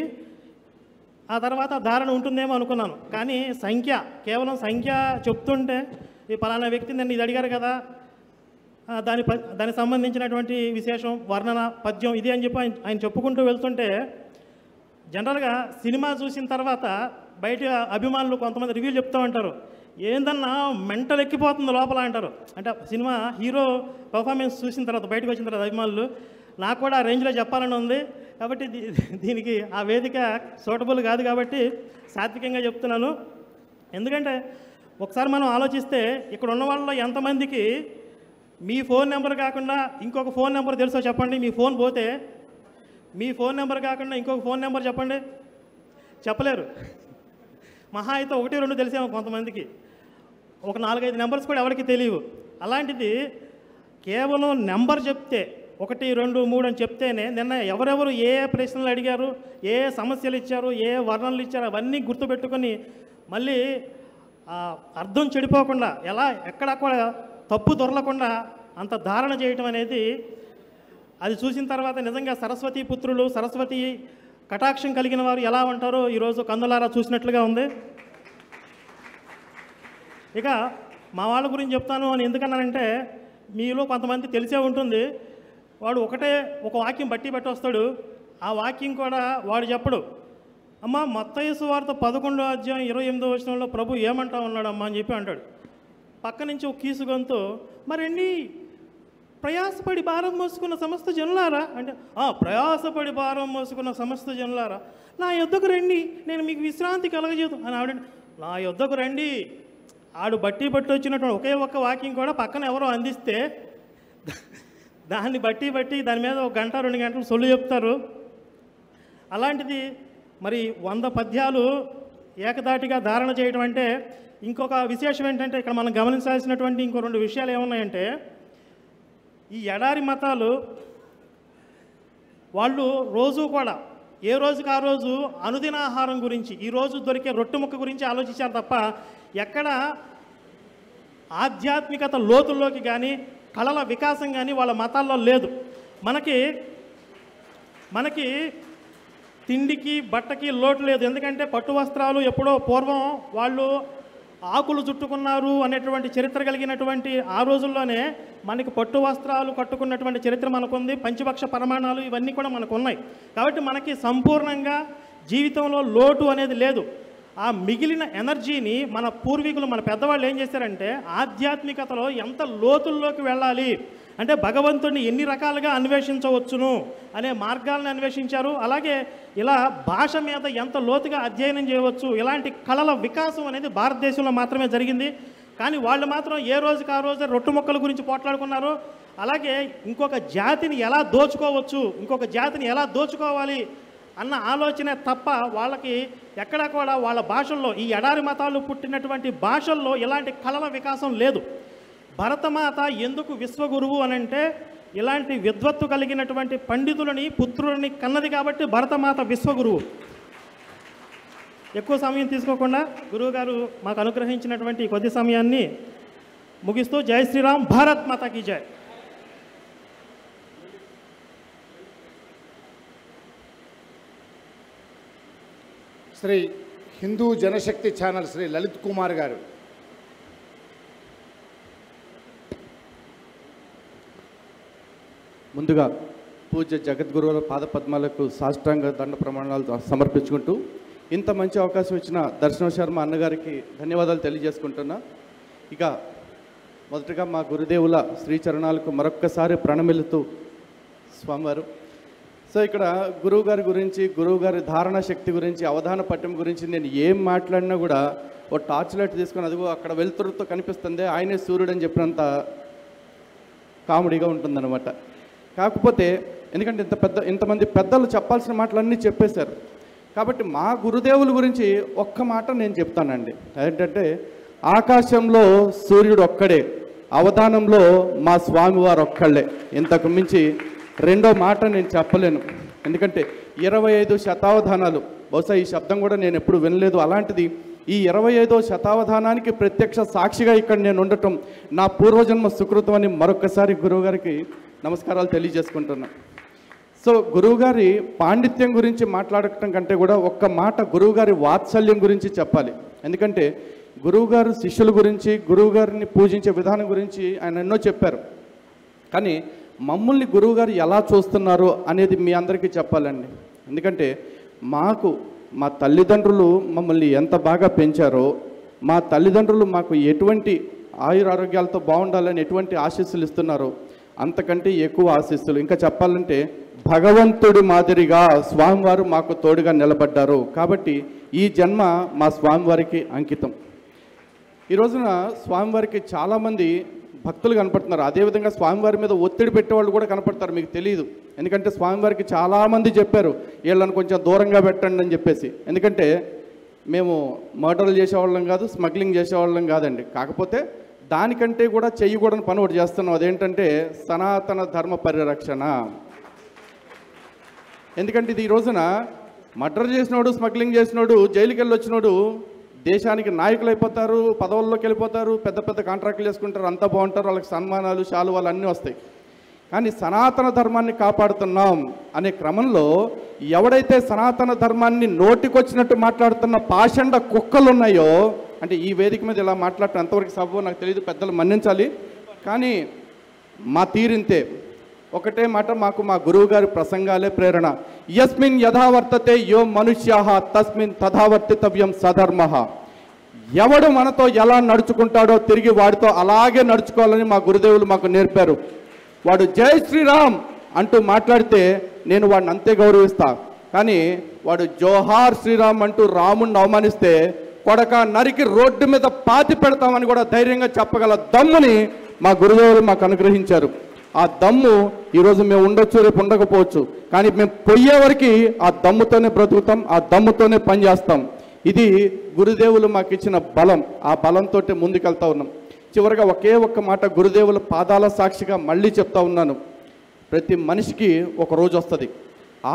ఆ తర్వాత ధారణ ఉంటుందేమో అనుకున్నాను. కానీ కేవలం సంఖ్య చెప్తుంటే ఈ పలానా వ్యక్తి నన్ను ఇది అడిగారు కదా, దానికి సంబంధించినటువంటి విశేషం వర్ణన పద్యం ఇది అని చెప్పి ఆయన చెప్పుకుంటూ వెళ్తుంటే, జనరల్గా సినిమా చూసిన తర్వాత బయట అభిమానులు కొంతమంది రివ్యూలు చెప్తూ ఉంటారు, ఏందన్నా మెంటల్ ఎక్కిపోతుంది లోపల అంటారు. అంటే సినిమా హీరో పర్ఫార్మెన్స్ చూసిన తర్వాత బయటకు వచ్చిన తర్వాత అభిమానులు, నాకు కూడా ఆ రేంజ్లో చెప్పాలని ఉంది, కాబట్టి దీనికి ఆ వేదిక సూటబుల్ కాదు కాబట్టి సాత్వికంగా చెప్తున్నాను. ఎందుకంటే ఒకసారి మనం ఆలోచిస్తే ఇక్కడ ఉన్న వాళ్ళలో ఎంతమందికి మీ ఫోన్ నెంబర్ కాకుండా ఇంకొక ఫోన్ నెంబర్ తెలుసో చెప్పండి. మీ ఫోన్ పోతే మీ ఫోన్ నెంబర్ కాకుండా ఇంకొక ఫోన్ నెంబర్ చెప్పండి, చెప్పలేరు. మహా అయితే 1, 2 తెలిసేమో కొంతమందికి, ఒక 4, 5 నెంబర్స్ కూడా ఎవరికి తెలియవు. అలాంటిది కేవలం నెంబర్ చెప్తే 1, 2, 3 అని చెప్తేనే నిన్న ఎవరెవరు ఏ ప్రశ్నలు అడిగారు, ఏ సమస్యలు ఇచ్చారు, ఏ వర్ణనలు ఇచ్చారు అవన్నీ గుర్తుపెట్టుకొని మళ్ళీ అర్థం చెడిపోకుండా ఎక్కడ కూడా తప్పు దొరలకుండా అంత ధారణ చేయటం అనేది అది చూసిన తర్వాత నిజంగా సరస్వతీ పుత్రులు, సరస్వతి కటాక్షం కలిగిన వారు ఎలా ఉంటారో ఈరోజు కందులారా చూసినట్లుగా ఉంది. ఇక మా వాళ్ళ గురించి చెప్తాను అని ఎందుకన్నానంటే, మీలో కొంతమంది తెలిసే ఉంటుంది, వాడు ఒక వాక్యం బట్టి వస్తాడు. ఆ వాక్యం కూడా వాడు చెప్పడు. అమ్మ మత్తయి సువార్త 11వ అధ్యాయం 28వ వచనంలో ప్రభు ఏమంటా ఉన్నాడమ్మా అని చెప్పి అంటాడు. పక్క నుంచి ఒక కీసుగొంతు, మరండి ప్రయాసపడి భారం మోసుకున్న సమస్త జనులారా అంటే, ప్రయాసపడి భారం మోసుకున్న సమస్త జనులారా నా యొద్దకు రండి, నేను మీకు విశ్రాంతి కలగజేదు అని ఆవిడ, నా యొద్దకు రండి. ఆడు బట్టి వచ్చినటువంటి ఒకే ఒక్క వాక్యం కూడా పక్కన ఎవరో అందిస్తే దాన్ని బట్టి దాని మీద 1 గంట 2 గంటలు సొల్లు చెప్తారు. అలాంటిది మరి 100 పద్యాలు ఏకదాటిగా ధారణ చేయడం అంటే, ఇంకొక విశేషం ఏంటంటే ఇక్కడ మనం గమనించాల్సినటువంటి ఇంకో 2 విషయాలు ఏమున్నాయంటే, ఈ ఎడారి మతాలు వాళ్ళు రోజు కూడా ఏ రోజుకి ఆ రోజు అనుదినాహారం గురించి, ఈరోజు దొరికే రొట్టె ముక్క గురించి ఆలోచించారు తప్ప ఎక్కడ ఆధ్యాత్మికత లోతుల్లోకి కానీ కళల వికాసం కానీ వాళ్ళ మతాల్లో లేదు. మనకి తిండికి బట్టకి లోటు లేదు. ఎందుకంటే పట్టు వస్త్రాలు ఎప్పుడో పూర్వం వాళ్ళు ఆకులు చుట్టుకున్నారు అనేటువంటి చరిత్ర కలిగినటువంటి ఆ రోజుల్లోనే మనకి పట్టు వస్త్రాలు కట్టుకున్నటువంటి చరిత్ర మనకుంది. పంచభక్ష పరమాణాలు ఇవన్నీ కూడా మనకు ఉన్నాయి. కాబట్టి మనకి సంపూర్ణంగా జీవితంలో లోటు అనేది లేదు. ఆ మిగిలిన ఎనర్జీని మన పూర్వీకులు, మన పెద్దవాళ్ళు ఏం చేశారంటే, ఆధ్యాత్మికతలో ఎంత లోతుల్లోకి వెళ్ళాలి అంటే భగవంతుడిని ఎన్ని రకాలుగా అన్వేషించవచ్చును అనే మార్గాలను అన్వేషించారు. అలాగే ఇలా భాష మీద ఎంత లోతుగా అధ్యయనం చేయవచ్చు, ఇలాంటి కళల వికాసం అనేది భారతదేశంలో మాత్రమే జరిగింది. కానీ వాళ్ళు మాత్రం ఏ రోజుకి ఆ రోజు రొట్టు మొక్కల గురించి పోట్లాడుకున్నారు. అలాగే ఇంకొక జాతిని ఎలా దోచుకోవచ్చు, ఇంకొక జాతిని ఎలా దోచుకోవాలి అన్న ఆలోచన తప్ప వాళ్ళకి ఎక్కడా కూడా వాళ్ళ భాషల్లో, ఈ ఎడారి మతాలు పుట్టినటువంటి భాషల్లో ఇలాంటి కళల వికాసం లేదు. భరతమాత ఎందుకు విశ్వగురువు అనంటే, ఇలాంటి విద్వత్తు కలిగినటువంటి పండితులని, పుత్రులని కన్నది కాబట్టి భరతమాత విశ్వగురువు. ఎక్కువ సమయం తీసుకోకుండా గురువుగారు మాకు అనుగ్రహించినటువంటి కొద్ది సమయాన్ని ముగిస్తూ జై శ్రీరామ్, భారత్ మాతాకి జై. శ్రీ హిందూ జనశక్తి ఛానల్ శ్రీ లలిత్ కుమార్ గారు. ముందుగా పూజ్య జగద్గురువుల పాదపద్మాలకు సాష్టాంగ దండ ప్రమాణాలు సమర్పించుకుంటూ, ఇంత మంచి అవకాశం ఇచ్చిన దర్శన శర్మ అన్నగారికి ధన్యవాదాలు తెలియజేసుకుంటున్నా. ఇక మొదటగా మా గురుదేవుల శ్రీచరణాలకు మరొక్కసారి ప్రణమిల్లుతూ స్వామివారు. సో ఇక్కడ గురువుగారి గురించి, గురువుగారి ధారణ శక్తి గురించి, అవధాన పట్టం గురించి నేను ఏం మాట్లాడినా కూడా ఓ టార్చ్ లైట్ తీసుకొని అదిగో అక్కడ వెలుతురుతో కనిపిస్తుంది, ఆయనే సూర్యుడు అని చెప్పినంత కామెడీగా ఉంటుందన్నమాట. కాకపోతే ఎందుకంటే ఇంతమంది పెద్దలు చెప్పాల్సిన మాటలన్నీ చెప్పేశారు కాబట్టి మా గురుదేవుల గురించి ఒక్క మాట నేను చెప్తానండి. ఏంటంటే, ఆకాశంలో సూర్యుడు ఒక్కడే, అవధానంలో మా స్వామివారు ఒక్కళ్ళే. ఇంతకు మించి రెండో మాట నేను చెప్పలేను. ఎందుకంటే 25 శతావధానాలు, బహుశా ఈ శబ్దం కూడా నేను ఎప్పుడు వినలేదు. అలాంటిది ఈ 25వ శతావధానానికి ప్రత్యక్ష సాక్షిగా ఇక్కడ నేను ఉండటం నా పూర్వజన్మ సుకృతం అని మరొకసారి గురువుగారికి నమస్కారాలు తెలియజేసుకుంటున్నా. సో గురువుగారి పాండిత్యం గురించి మాట్లాడటం కంటే కూడా ఒక్క మాట గురువుగారి వాత్సల్యం గురించి చెప్పాలి. ఎందుకంటే గురువుగారు శిష్యుల గురించి, గురువుగారిని పూజించే విధానం గురించి ఆయన ఎన్నో చెప్పారు. కానీ మమ్మల్ని గురువుగారు ఎలా చూస్తున్నారో అనేది మీ అందరికీ చెప్పాలండి. ఎందుకంటే మా తల్లిదండ్రులు మమ్మల్ని ఎంత బాగా పెంచారో, మా తల్లిదండ్రులు మాకు ఎటువంటి ఆయురారోగ్యాలతో బాగుండాలని ఎటువంటి ఆశీస్సులు ఇస్తున్నారో అంతకంటే ఎక్కువ ఆశీస్సులు, ఇంకా చెప్పాలంటే భగవంతుడి మాదిరిగా స్వామివారు మాకు తోడుగా నిలబడ్డారు. కాబట్టి ఈ జన్మ మా స్వామివారికి అంకితం. ఈ రోజున స్వామివారికి చాలామంది భక్తులు కనపడుతున్నారు. అదేవిధంగా స్వామివారి మీద ఒత్తిడి పెట్టేవాళ్ళు కూడా కనపడతారు, మీకు తెలియదు. ఎందుకంటే స్వామివారికి చాలామంది చెప్పారు వీళ్ళని కొంచెం దూరంగా పెట్టండి అని చెప్పేసి. ఎందుకంటే మేము మర్డర్లు చేసేవాళ్ళం కాదు, స్మగ్లింగ్ చేసేవాళ్ళం కాదండి. కాకపోతే దానికంటే కూడా చెయ్యకూడని పని ఒకటి చేస్తున్నాం, అదేంటంటే సనాతన ధర్మ పరిరక్షణ. ఎందుకంటే ఇది ఈ రోజున మర్డర్ చేసినోడు, స్మగ్లింగ్ చేసినోడు, జైలుకి వెళ్ళి వచ్చినోడు దేశానికి నాయకులు అయిపోతారు, పదవుల్లోకి వెళ్ళిపోతారు, పెద్ద పెద్ద కాంట్రాక్టులు చేసుకుంటారు, అంతా బాగుంటారు, వాళ్ళకి సన్మానాలు, శాలువాలు అన్నీ వస్తాయి. కానీ సనాతన ధర్మాన్ని కాపాడుతున్నాం అనే క్రమంలో ఎవడైతే సనాతన ధర్మాన్ని నోటికొచ్చినట్టు మాట్లాడుతున్న పాషండ కుక్కలు ఉన్నాయో, అంటే ఈ వేదిక మీద ఇలా మాట్లాడటం ఎంతవరకు సభ నాకు తెలియదు, పెద్దలు మన్నించాలి. కానీ మా తీరింతే ఒకటే మాట, మాకు మా గురువు గారి ప్రసంగాలే ప్రేరణ. యస్మిన్ యథావర్తతే యో మనుష్యాః తస్మిన్ తథావర్తితవ్యం సధర్మః. ఎవడు మనతో ఎలా నడుచుకుంటాడో తిరిగి వాడితో అలాగే నడుచుకోవాలని మా గురుదేవులు మాకు నేర్పారు. వాడు జై శ్రీరామ్ అంటూ మాట్లాడితే నేను వాడిని అంతే గౌరవిస్తా. కానీ వాడు జోహార్ శ్రీరామ్ అంటూ రాముణ్ణి అవమానిస్తే కొడక నరికి రోడ్డు మీద పాతి పెడతామని కూడా ధైర్యంగా చెప్పగల దమ్ముని మా గురుదేవులు మాకు అనుగ్రహించారు. ఆ దమ్ము ఈరోజు మేము ఉండొచ్చు, రేపు ఉండకపోవచ్చు, కానీ మేము పోయే వరకు ఆ దమ్ముతోనే బ్రతుకుతాం, ఆ దమ్ముతోనే పనిచేస్తాం. ఇది గురుదేవులు మాకు ఇచ్చిన బలం. ఆ బలంతో ముందుకెళ్తా ఉన్నాం. చివరిగా ఒకే ఒక్క మాట గురుదేవుల పాదాల సాక్షిగా మళ్ళీ చెప్తా ఉన్నాను. ప్రతి మనిషికి ఒక రోజు వస్తుంది.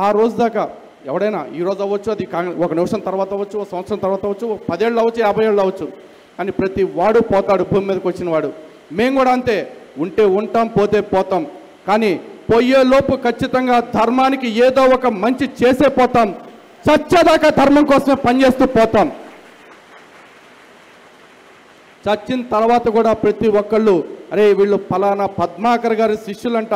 ఆ రోజు దాకా ఎవడైనా ఈరోజు అవ్వచ్చు, అది ఒక నిమిషం తర్వాత అవ్వచ్చు, ఒక సంవత్సరం తర్వాత అవ్వచ్చు, 10 ఏళ్ళు అవ్వచ్చు, 50 ఏళ్ళు అవ్వచ్చు, కానీ ప్రతి వాడు పోతాడు, భూమి మీదకి వచ్చిన వాడు. మేము కూడా అంతే, ఉంటే ఉంటాం, పోతే పోతాం. కానీ పోయేలోపు ఖచ్చితంగా ధర్మానికి ఏదో ఒక మంచి చేసే పోతాం. చచ్చేదాకా ధర్మం కోసమే పనిచేస్తూ పోతాం. చచ్చిన తర్వాత కూడా ప్రతి ఒక్కళ్ళు అరే వీళ్ళు ఫలానా పద్మాకర్ గారి శిష్యులంట,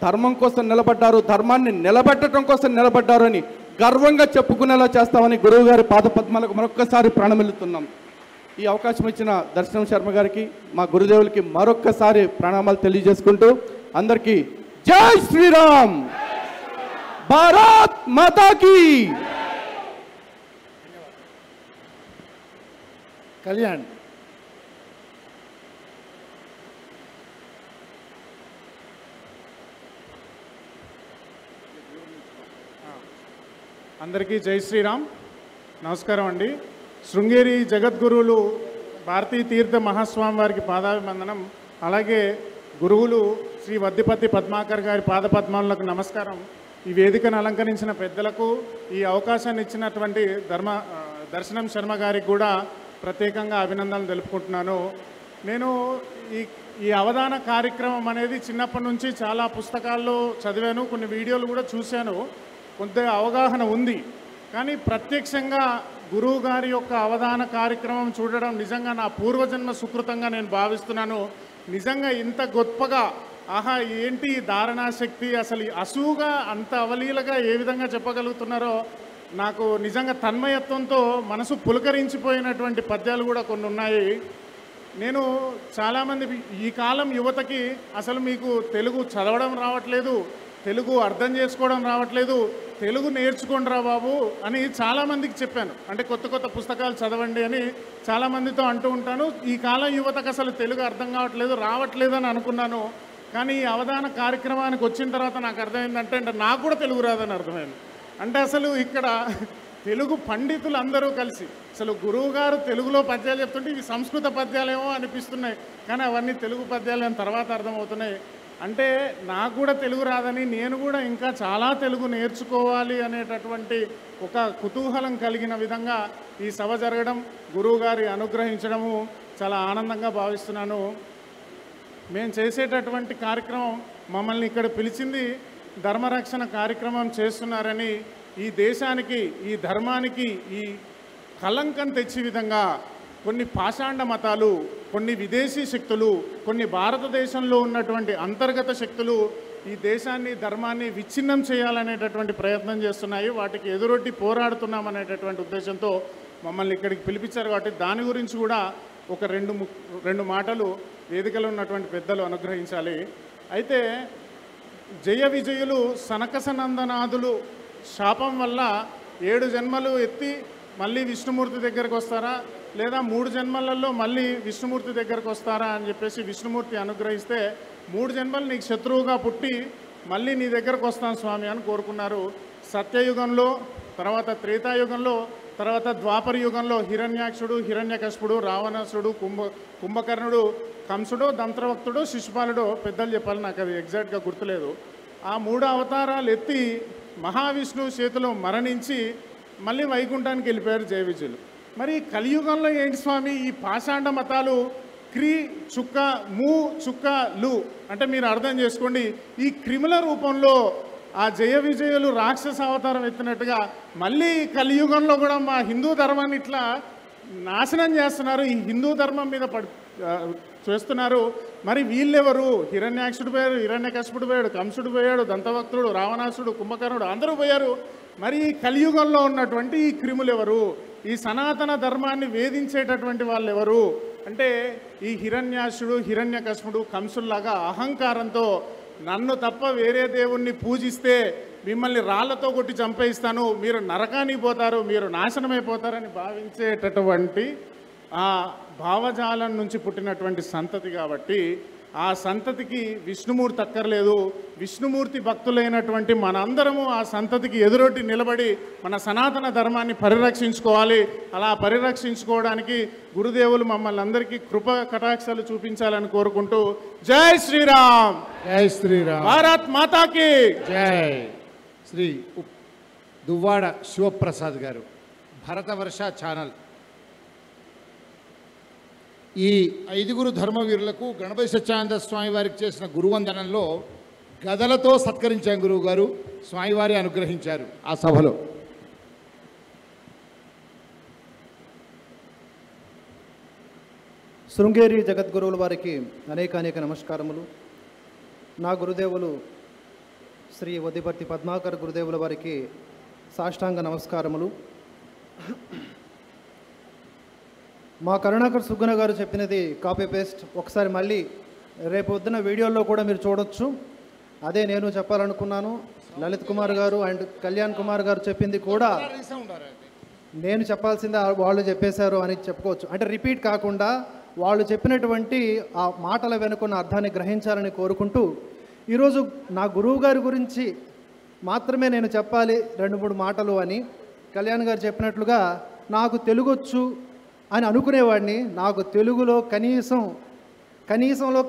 ధర్మం కోసం నిలబడ్డారు, ధర్మాన్ని నిలబెట్టడం కోసం నిలబడ్డారు అని గర్వంగా చెప్పుకునేలా చేస్తామని గురువు గారి పాదపద్మాలకు మరొక్కసారి ప్రణమిల్లుతున్నాం. ఈ అవకాశం ఇచ్చిన దర్శనం శర్మ గారికి, మా గురుదేవులకి మరొక్కసారి ప్రణామాలు తెలియజేసుకుంటూ అందరికీ జై శ్రీరామ్, భారత్ మాతాకి. కళ్యాణ్ అందరికీ జై శ్రీరామ్, నమస్కారం అండి. శృంగేరి జగద్గురువులు భారతీ తీర్థ మహాస్వామి వారికి పాదాభివందనం. అలాగే గురువులు శ్రీ వద్దిపత్తి పద్మాకర్ గారి పాదపద్మాలకు నమస్కారం. ఈ వేదికను అలంకరించిన పెద్దలకు, ఈ అవకాశాన్ని ఇచ్చినటువంటి దర్శనం శర్మ గారికి కూడా ప్రత్యేకంగా అభినందనలు తెలుపుకుంటున్నాను. నేను ఈ అవధాన కార్యక్రమం అనేది చిన్నప్పటి నుంచి చాలా పుస్తకాల్లో చదివాను, కొన్ని వీడియోలు కూడా చూశాను, కొంత అవగాహన ఉంది. కానీ ప్రత్యక్షంగా గురువు గారి యొక్క అవధాన కార్యక్రమం చూడడం నిజంగా నా పూర్వజన్మ సుకృతంగా నేను భావిస్తున్నాను. నిజంగా ఇంత గొప్పగా, ఆహా ఏంటి ధారణాశక్తి, అసలు అసూగా అంత అవలీలగా ఏ విధంగా చెప్పగలుగుతున్నారో నాకు నిజంగా తన్మయత్వంతో మనసు పులకరించిపోయినటువంటి పద్యాలు కూడా కొన్ని ఉన్నాయి. నేను చాలామంది ఈ కాలం యువతకి అసలు మీకు తెలుగు చదవడం రావట్లేదు, తెలుగు అర్థం చేసుకోవడం రావట్లేదు, తెలుగు నేర్చుకోండి రా బాబు అని చాలామందికి చెప్పాను. అంటే కొత్త కొత్త పుస్తకాలు చదవండి అని చాలామందితో అంటూ ఉంటాను. ఈ కాలం యువతకు అసలు తెలుగు అర్థం కావట్లేదు, రావట్లేదు అని అనుకున్నాను. కానీ ఈ అవధాన కార్యక్రమానికి వచ్చిన తర్వాత నాకు అర్థమైందంటే నాకు కూడా తెలుగు రాదని అర్థమైంది. అంటే అసలు ఇక్కడ తెలుగు పండితులు అందరూ కలిసి, అసలు గురువుగారు తెలుగులో పద్యాలు చెప్తుంటే ఇవి సంస్కృత పద్యాలేమో అనిపిస్తున్నాయి, కానీ అవన్నీ తెలుగు పద్యాలు అని తర్వాత అర్థమవుతున్నాయి. అంటే నాకు కూడా తెలుగు రాదని, నేను కూడా ఇంకా చాలా తెలుగు నేర్చుకోవాలి అనేటటువంటి ఒక కుతూహలం కలిగిన విధంగా ఈ సభ జరగడం, గురువుగారి అనుగ్రహించడము చాలా ఆనందంగా భావిస్తున్నాను. మేము చేసేటటువంటి కార్యక్రమం, మమ్మల్ని ఇక్కడ పిలిచింది ధర్మరక్షణ కార్యక్రమం చేస్తున్నారని, ఈ దేశానికి, ఈ ధర్మానికి ఈ కలంకం తెచ్చే విధంగా కొన్ని పాషాండ మతాలు, కొన్ని విదేశీ శక్తులు, కొన్ని భారతదేశంలో ఉన్నటువంటి అంతర్గత శక్తులు ఈ దేశాన్ని, ధర్మాన్ని విచ్ఛిన్నం చేయాలనేటటువంటి ప్రయత్నం చేస్తున్నాయి. వాటికి ఎదురొడ్డి పోరాడుతున్నాం అనేటటువంటి ఉద్దేశంతో మమ్మల్ని ఇక్కడికి పిలిపించారు. కాబట్టి దాని గురించి కూడా ఒక రెండు మాటలు వేదికలో ఉన్నటువంటి పెద్దలు అనుగ్రహించాలి. అయితే జయ విజయులు సనకసనందనాదులు శాపం వల్ల 7 జన్మలు ఎత్తి మళ్ళీ విష్ణుమూర్తి దగ్గరకు వస్తారా, లేదా 3 జన్మలలో మళ్ళీ విష్ణుమూర్తి దగ్గరకు వస్తారా అని చెప్పేసి విష్ణుమూర్తి అనుగ్రహిస్తే 3 జన్మలు నీకు శత్రువుగా పుట్టి మళ్ళీ నీ దగ్గరకు వస్తాను స్వామి అని కోరుకున్నారు. సత్యయుగంలో, తర్వాత త్రేతాయుగంలో, తర్వాత ద్వాపర యుగంలో హిరణ్యాక్షుడు, హిరణ్యకశిపుడు, రావణాసుడు, కుంభకర్ణుడు, కంసుడు, దంత్రవక్తుడు, శిశుపాలుడు, పెద్దలు చెప్పాలి, నాకు అది ఎగ్జాక్ట్గా గుర్తులేదు. ఆ 3 అవతారాలు ఎత్తి మహావిష్ణువు చేతిలో మరణించి మళ్ళీ వైకుంఠానికి వెళ్ళిపోయారు జయ విజయులు. మరి కలియుగంలో ఏంటి స్వామి, ఈ పాషాండ మతాలు క్రీ చుక్క ము చుక్క లు అంటే మీరు అర్థం చేసుకోండి, ఈ క్రిముల రూపంలో ఆ జయ విజయులు రాక్షస అవతారం ఎత్తినట్టుగా మళ్ళీ కలియుగంలో కూడా మా హిందూ ధర్మాన్ని ఇట్లా నాశనం చేస్తున్నారు, ఈ హిందూ ధర్మం మీద చేస్తున్నారు. మరి వీళ్ళెవరు? హిరణ్యాక్షుడు పోయాడు, హిరణ్యకశిపుడు పోయాడు, కంసుడు పోయాడు, దంతవక్తుడు, రావణాసుడు, కుంభకర్ణుడు అందరూ పోయారు. మరి ఈ కలియుగంలో ఉన్నటువంటి ఈ క్రిములు ఎవరు? ఈ సనాతన ధర్మాన్ని వేధించేటటువంటి వాళ్ళు ఎవరు అంటే ఈ హిరణ్యాక్షుడు, హిరణ్యకశిపుడు, కంసుల్లాగా అహంకారంతో నన్ను తప్ప వేరే దేవుణ్ణి పూజిస్తే మిమ్మల్ని రాళ్లతో కొట్టి చంపేస్తాను, మీరు నరకానికి పోతారు, మీరు నాశనమైపోతారని భావించేటటువంటి ఆ భావజాలం నుంచి పుట్టినటువంటి సంతతి. కాబట్టి ఆ సంతతికి విష్ణుమూర్తి అక్కర్లేదు. విష్ణుమూర్తి భక్తులైనటువంటి మనందరము ఆ సంతతికి ఎదురొట్టి నిలబడి మన సనాతన ధర్మాన్ని పరిరక్షించుకోవాలి. అలా పరిరక్షించుకోవడానికి గురుదేవులు మమ్మల్ని అందరికీ కృప కటాక్షాలు చూపించాలని కోరుకుంటూ జై శ్రీరామ్, జై శ్రీరామ్, భారత్ మాతాకి జై. శ్రీ దువ్వాడ శివప్రసాద్ గారు, భరతవర్ష ఛానల్. ఈ 5గురు ధర్మవీరులకు గణపతి సత్యానంద స్వామి వారికి చేసిన గురువందనంలో గదలతో సత్కరించాం గురువు గారు. స్వామివారి అనుగ్రహించారు ఆ సభలో. శృంగేరి జగద్గురువుల వారికి అనేక నమస్కారములు. నా గురుదేవులు శ్రీ వద్దిపర్తి పద్మాకర్ గురుదేవుల వారికి సాష్టాంగ నమస్కారములు. మా కరుణాకర్ సుగ్గన గారు చెప్పినది కాపీ పేస్ట్ ఒకసారి మళ్ళీ రేపు పొద్దున వీడియోల్లో కూడా మీరు చూడొచ్చు. అదే నేను చెప్పాలనుకున్నాను. లలిత్ కుమార్ గారు అండ్ కళ్యాణ్ కుమార్ గారు చెప్పింది కూడా నేను చెప్పాల్సిందే వాళ్ళు చెప్పేశారు అని చెప్పుకోవచ్చు. అంటే రిపీట్ కాకుండా వాళ్ళు చెప్పినటువంటి ఆ మాటల వెనుకున్న అర్థాన్ని గ్రహించాలని కోరుకుంటూ ఈరోజు నా గురువు గారి గురించి మాత్రమే నేను చెప్పాలి 2-3 మాటలు అని కళ్యాణ్ గారు చెప్పినట్లుగా నాకు తెలుగొచ్చు అని అనుకునేవాడిని. నాకు తెలుగులో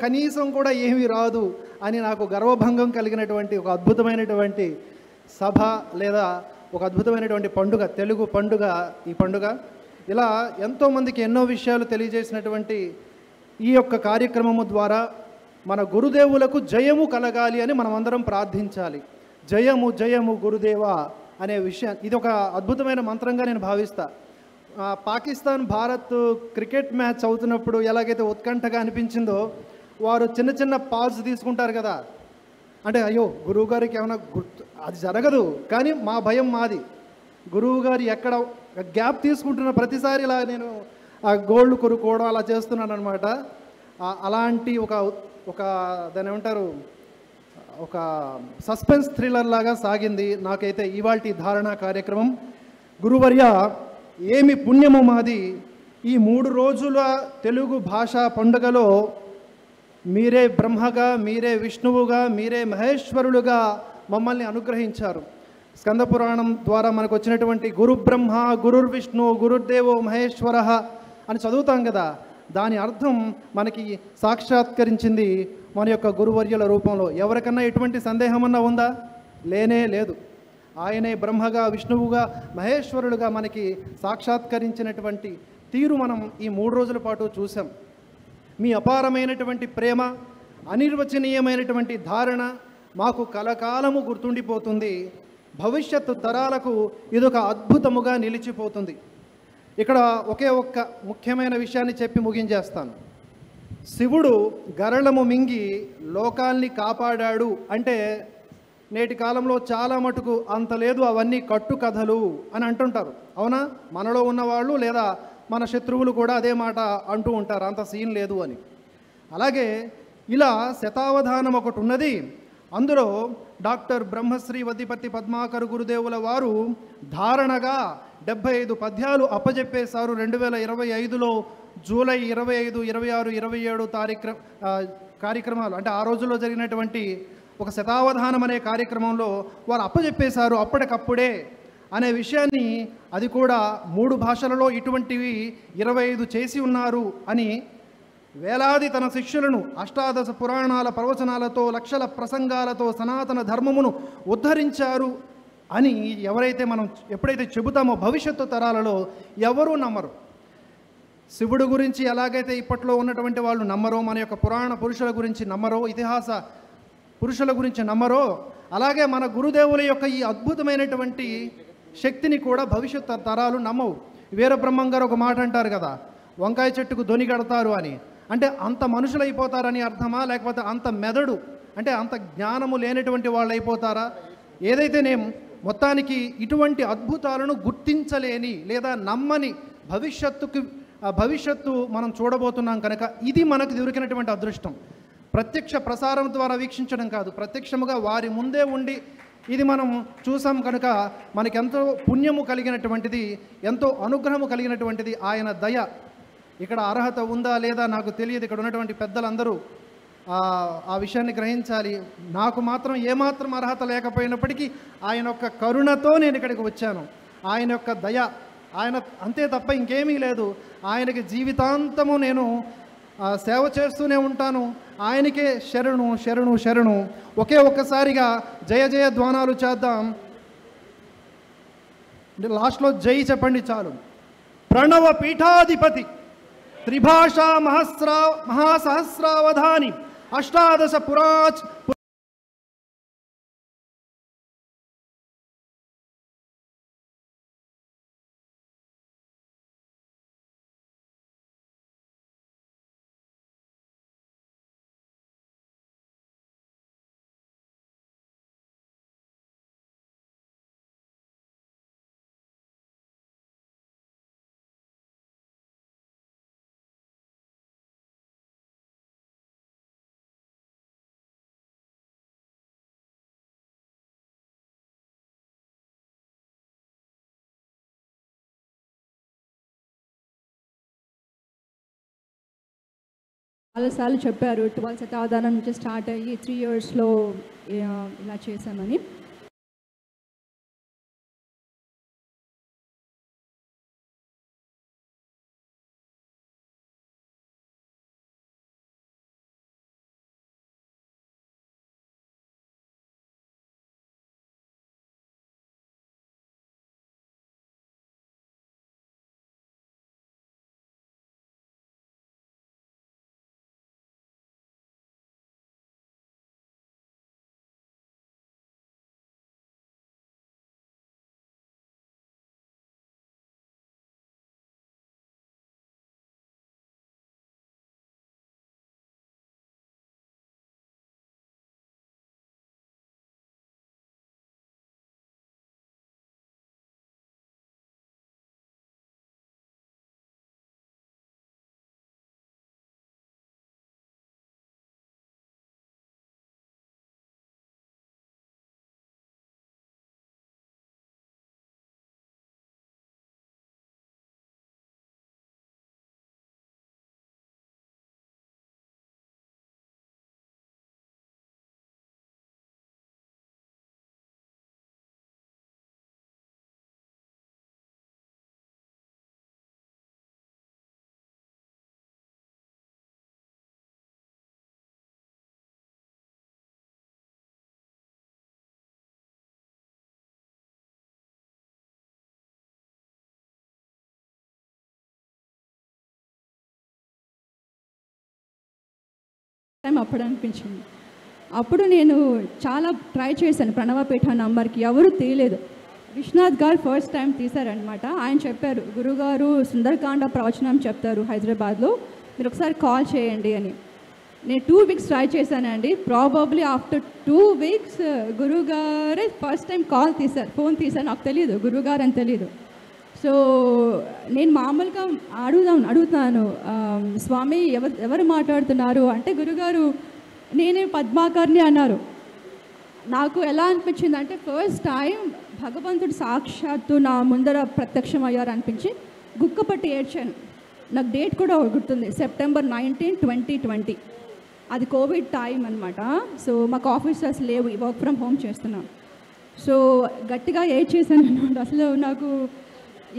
కనీసం కూడా ఏమీ రాదు అని నాకు గర్వభంగం కలిగినటువంటి ఒక అద్భుతమైనటువంటి సభ లేదా ఒక అద్భుతమైనటువంటి పండుగ, తెలుగు పండుగ ఈ పండుగ. ఇలా ఎంతోమందికి ఎన్నో విషయాలు తెలియజేసినటువంటి ఈ యొక్క కార్యక్రమము ద్వారా మన గురుదేవులకు జయము కలగాలి అని మనం అందరం ప్రార్థించాలి. జయము జయము గురుదేవా అనే విషయం ఇది ఒక అద్భుతమైన మంత్రంగా నేను భావిస్తా. పాకిస్తాన్ భారత్ క్రికెట్ మ్యాచ్ అవుతున్నప్పుడు ఎలాగైతే ఉత్కంఠగా అనిపించిందో వారు చిన్న పాజ్ తీసుకుంటారు కదా, అంటే అయ్యో గురువుగారికి ఏమైనా అది జరగదు కానీ మా భయం మాది. గురువుగారు ఎక్కడ గ్యాప్ తీసుకుంటున్న ప్రతిసారి ఇలా నేను ఆ గోల్డ్ కొనుక్కోవడం అలా చేస్తున్నాను అనమాట. అలాంటి ఒక దాని ఏమంటారు ఒక సస్పెన్స్ థ్రిల్లర్ లాగా సాగింది నాకైతే ఇవాల్టి ధారణ కార్యక్రమం. గురువర్య ఏమి పుణ్యము మాది, ఈ 3 రోజుల తెలుగు భాషా పండుగలో మీరే బ్రహ్మగా, మీరే విష్ణువుగా, మీరే మహేశ్వరులుగా మమ్మల్ని అనుగ్రహించారు. స్కంద పురాణం ద్వారా మనకు వచ్చినటువంటి గురు బ్రహ్మ, గురుర్విష్ణు, గురుర్దేవో మహేశ్వర అని చదువుతాం కదా, దాని అర్థం మనకి సాక్షాత్కరించింది మన యొక్క గురువర్యుల రూపంలో. ఎవరికన్నా ఎటువంటి సందేహమన్నా ఉందా? లేనే లేదు. ఆయనే బ్రహ్మగా, విష్ణువుగా, మహేశ్వరులుగా మనకి సాక్షాత్కరించినటువంటి తీరు మనం ఈ 3 రోజుల పాటు చూసాం. మీ అపారమైనటువంటి ప్రేమ, అనిర్వచనీయమైనటువంటి ధారణ మాకు కలకాలము గుర్తుండిపోతుంది. భవిష్యత్తు తరాలకు ఇదొక అద్భుతముగా నిలిచిపోతుంది. ఇక్కడ ఒకే ఒక్క ముఖ్యమైన విషయాన్ని చెప్పి ముగించేస్తాను. శివుడు గరళము మింగి లోకాల్ని కాపాడాడు అంటే నేటి కాలంలో చాలా మటుకు అంత లేదు, అవన్నీ కట్టు కథలు అని అంటుంటారు. అవునా? మనలో ఉన్నవాళ్ళు లేదా మన శత్రువులు కూడా అదే మాట అంటూ ఉంటారు, అంత సీన్ లేదు అని. అలాగే ఇలా శతావధానం ఒకటి ఉన్నది. అందులో డాక్టర్ బ్రహ్మశ్రీ వద్దిపర్తి పద్మాకర్ గురుదేవుల వారు ధారణగా 75 పద్యాలు అప్పజెప్పేశారు 2025లో జూలై 25, 26, 27 కార్యక్రమాలు అంటే ఆ రోజుల్లో జరిగినటువంటి ఒక శతావధానం అనే కార్యక్రమంలో వారు అప్పజెప్పేశారు అప్పటికప్పుడే అనే విషయాన్ని. అది కూడా 3 భాషలలో ఇటువంటివి 25 చేసి ఉన్నారు అని వేలాది తన శిష్యులను అష్టాదశ పురాణాల ప్రవచనాలతో, లక్షల ప్రసంగాలతో సనాతన ధర్మమును ఉద్ధరించారు అని ఎప్పుడైతే చెబుతామో భవిష్యత్తు తరాలలో ఎవరూ నమ్మరు. శివుడు గురించి ఎలాగైతే ఇప్పట్లో ఉన్నటువంటి వాళ్ళు నమ్మరో, మన యొక్క పురాణ పురుషుల గురించి నమ్మరో, ఇతిహాస పురుషుల గురించి నమ్మరో, అలాగే మన గురుదేవుల యొక్క ఈ అద్భుతమైనటువంటి శక్తిని కూడా భవిష్యత్ తరాలు నమ్మవు. వీరబ్రహ్మం గారు ఒక మాట అంటారు కదా, వంకాయ చెట్టుకు దొని కడతారు అని. అంటే అంత మనుషులు అయిపోతారని అర్థమా, లేకపోతే అంత మెదడు అంటే అంత జ్ఞానము లేనటువంటి వాళ్ళు అయిపోతారా? ఏదైతేనేం మొత్తానికి ఇటువంటి అద్భుతాలను గుర్తించలేని లేదా నమ్మని భవిష్యత్తు మనం చూడబోతున్నాం కనుక ఇది మనకు దొరికినటువంటి అదృష్టం. ప్రత్యక్ష ప్రసారం ద్వారా వీక్షించడం కాదు, ప్రత్యక్షముగా వారి ముందే ఉండి ఇది మనం చూసాం కనుక మనకెంతో పుణ్యము కలిగినటువంటిది, ఎంతో అనుగ్రహము కలిగినటువంటిది ఆయన దయ. ఇక్కడ అర్హత ఉందా లేదా నాకు తెలియదు, ఇక్కడ ఉన్నటువంటి పెద్దలందరూ ఆ విషయాన్ని గ్రహించాలి. నాకు మాత్రం ఏమాత్రం అర్హత లేకపోయినప్పటికీ ఆయన యొక్క కరుణతో నేను ఇక్కడికి వచ్చాను, ఆయన యొక్క దయ, ఆయన అంతే తప్ప ఇంకేమీ లేదు. ఆయనకి జీవితాంతము నేను సేవ చేస్తూనే ఉంటాను. ఆయనకే శరణు శరణు శరణు. ఒక్కసారిగా జయ జయ ధ్వానాలు చేద్దాం. లాస్ట్లో జై చెప్పండి చాలు. ప్రణవ పీఠాధిపతి త్రిభాషా మహాసహస్రావధాని అష్టాదశ చాలాసార్లు చెప్పారు 12వ శతాబ్దం నుంచి స్టార్ట్ అయ్యి 3 yearsలో ఇలా చేశామని. టైం అప్పుడు అనిపించింది. అప్పుడు నేను చాలా ట్రై చేశాను ప్రణవపీఠ నంబర్కి, ఎవరు తీయలేదు. విశ్వనాథ్ గారు ఫస్ట్ టైం తీశారనమాట. ఆయన చెప్పారు, గురుగారు సుందరకాండ ప్రవచనం చెప్తారు హైదరాబాద్లో, మీరు ఒకసారి కాల్ చేయండి అని. నేను 2 weeks ట్రై చేశానండి. ప్రాబబ్లీ ఆఫ్టర్ 2 weeks గురుగారే ఫస్ట్ టైం కాల్ తీశారు, ఫోన్ తీశారు. నాకు తెలియదు గురుగారు అని తెలియదు. సో నేను మామూలుగా అడుగుతాను, స్వామి ఎవరు మాట్లాడుతున్నారు అంటే గురుగారు నేనే పద్మాకర్ని అన్నారు. నాకు ఎలా అనిపించింది అంటే ఫస్ట్ టైం భగవంతుడు సాక్షాత్తు నా ముందర ప్రత్యక్షం అయ్యారు అనిపించి గుక్కపట్టి ఏడ్చాను. నాకు డేట్ కూడా గుర్తుంది, September 19, 2020. అది కోవిడ్ టైం అనమాట. సో మాకు ఆఫీసర్స్ లేవు, వర్క్ ఫ్రమ్ హోమ్ చేస్తున్నాం. సో గట్టిగా ఏడ్చేసాను అనమాట. అసలు నాకు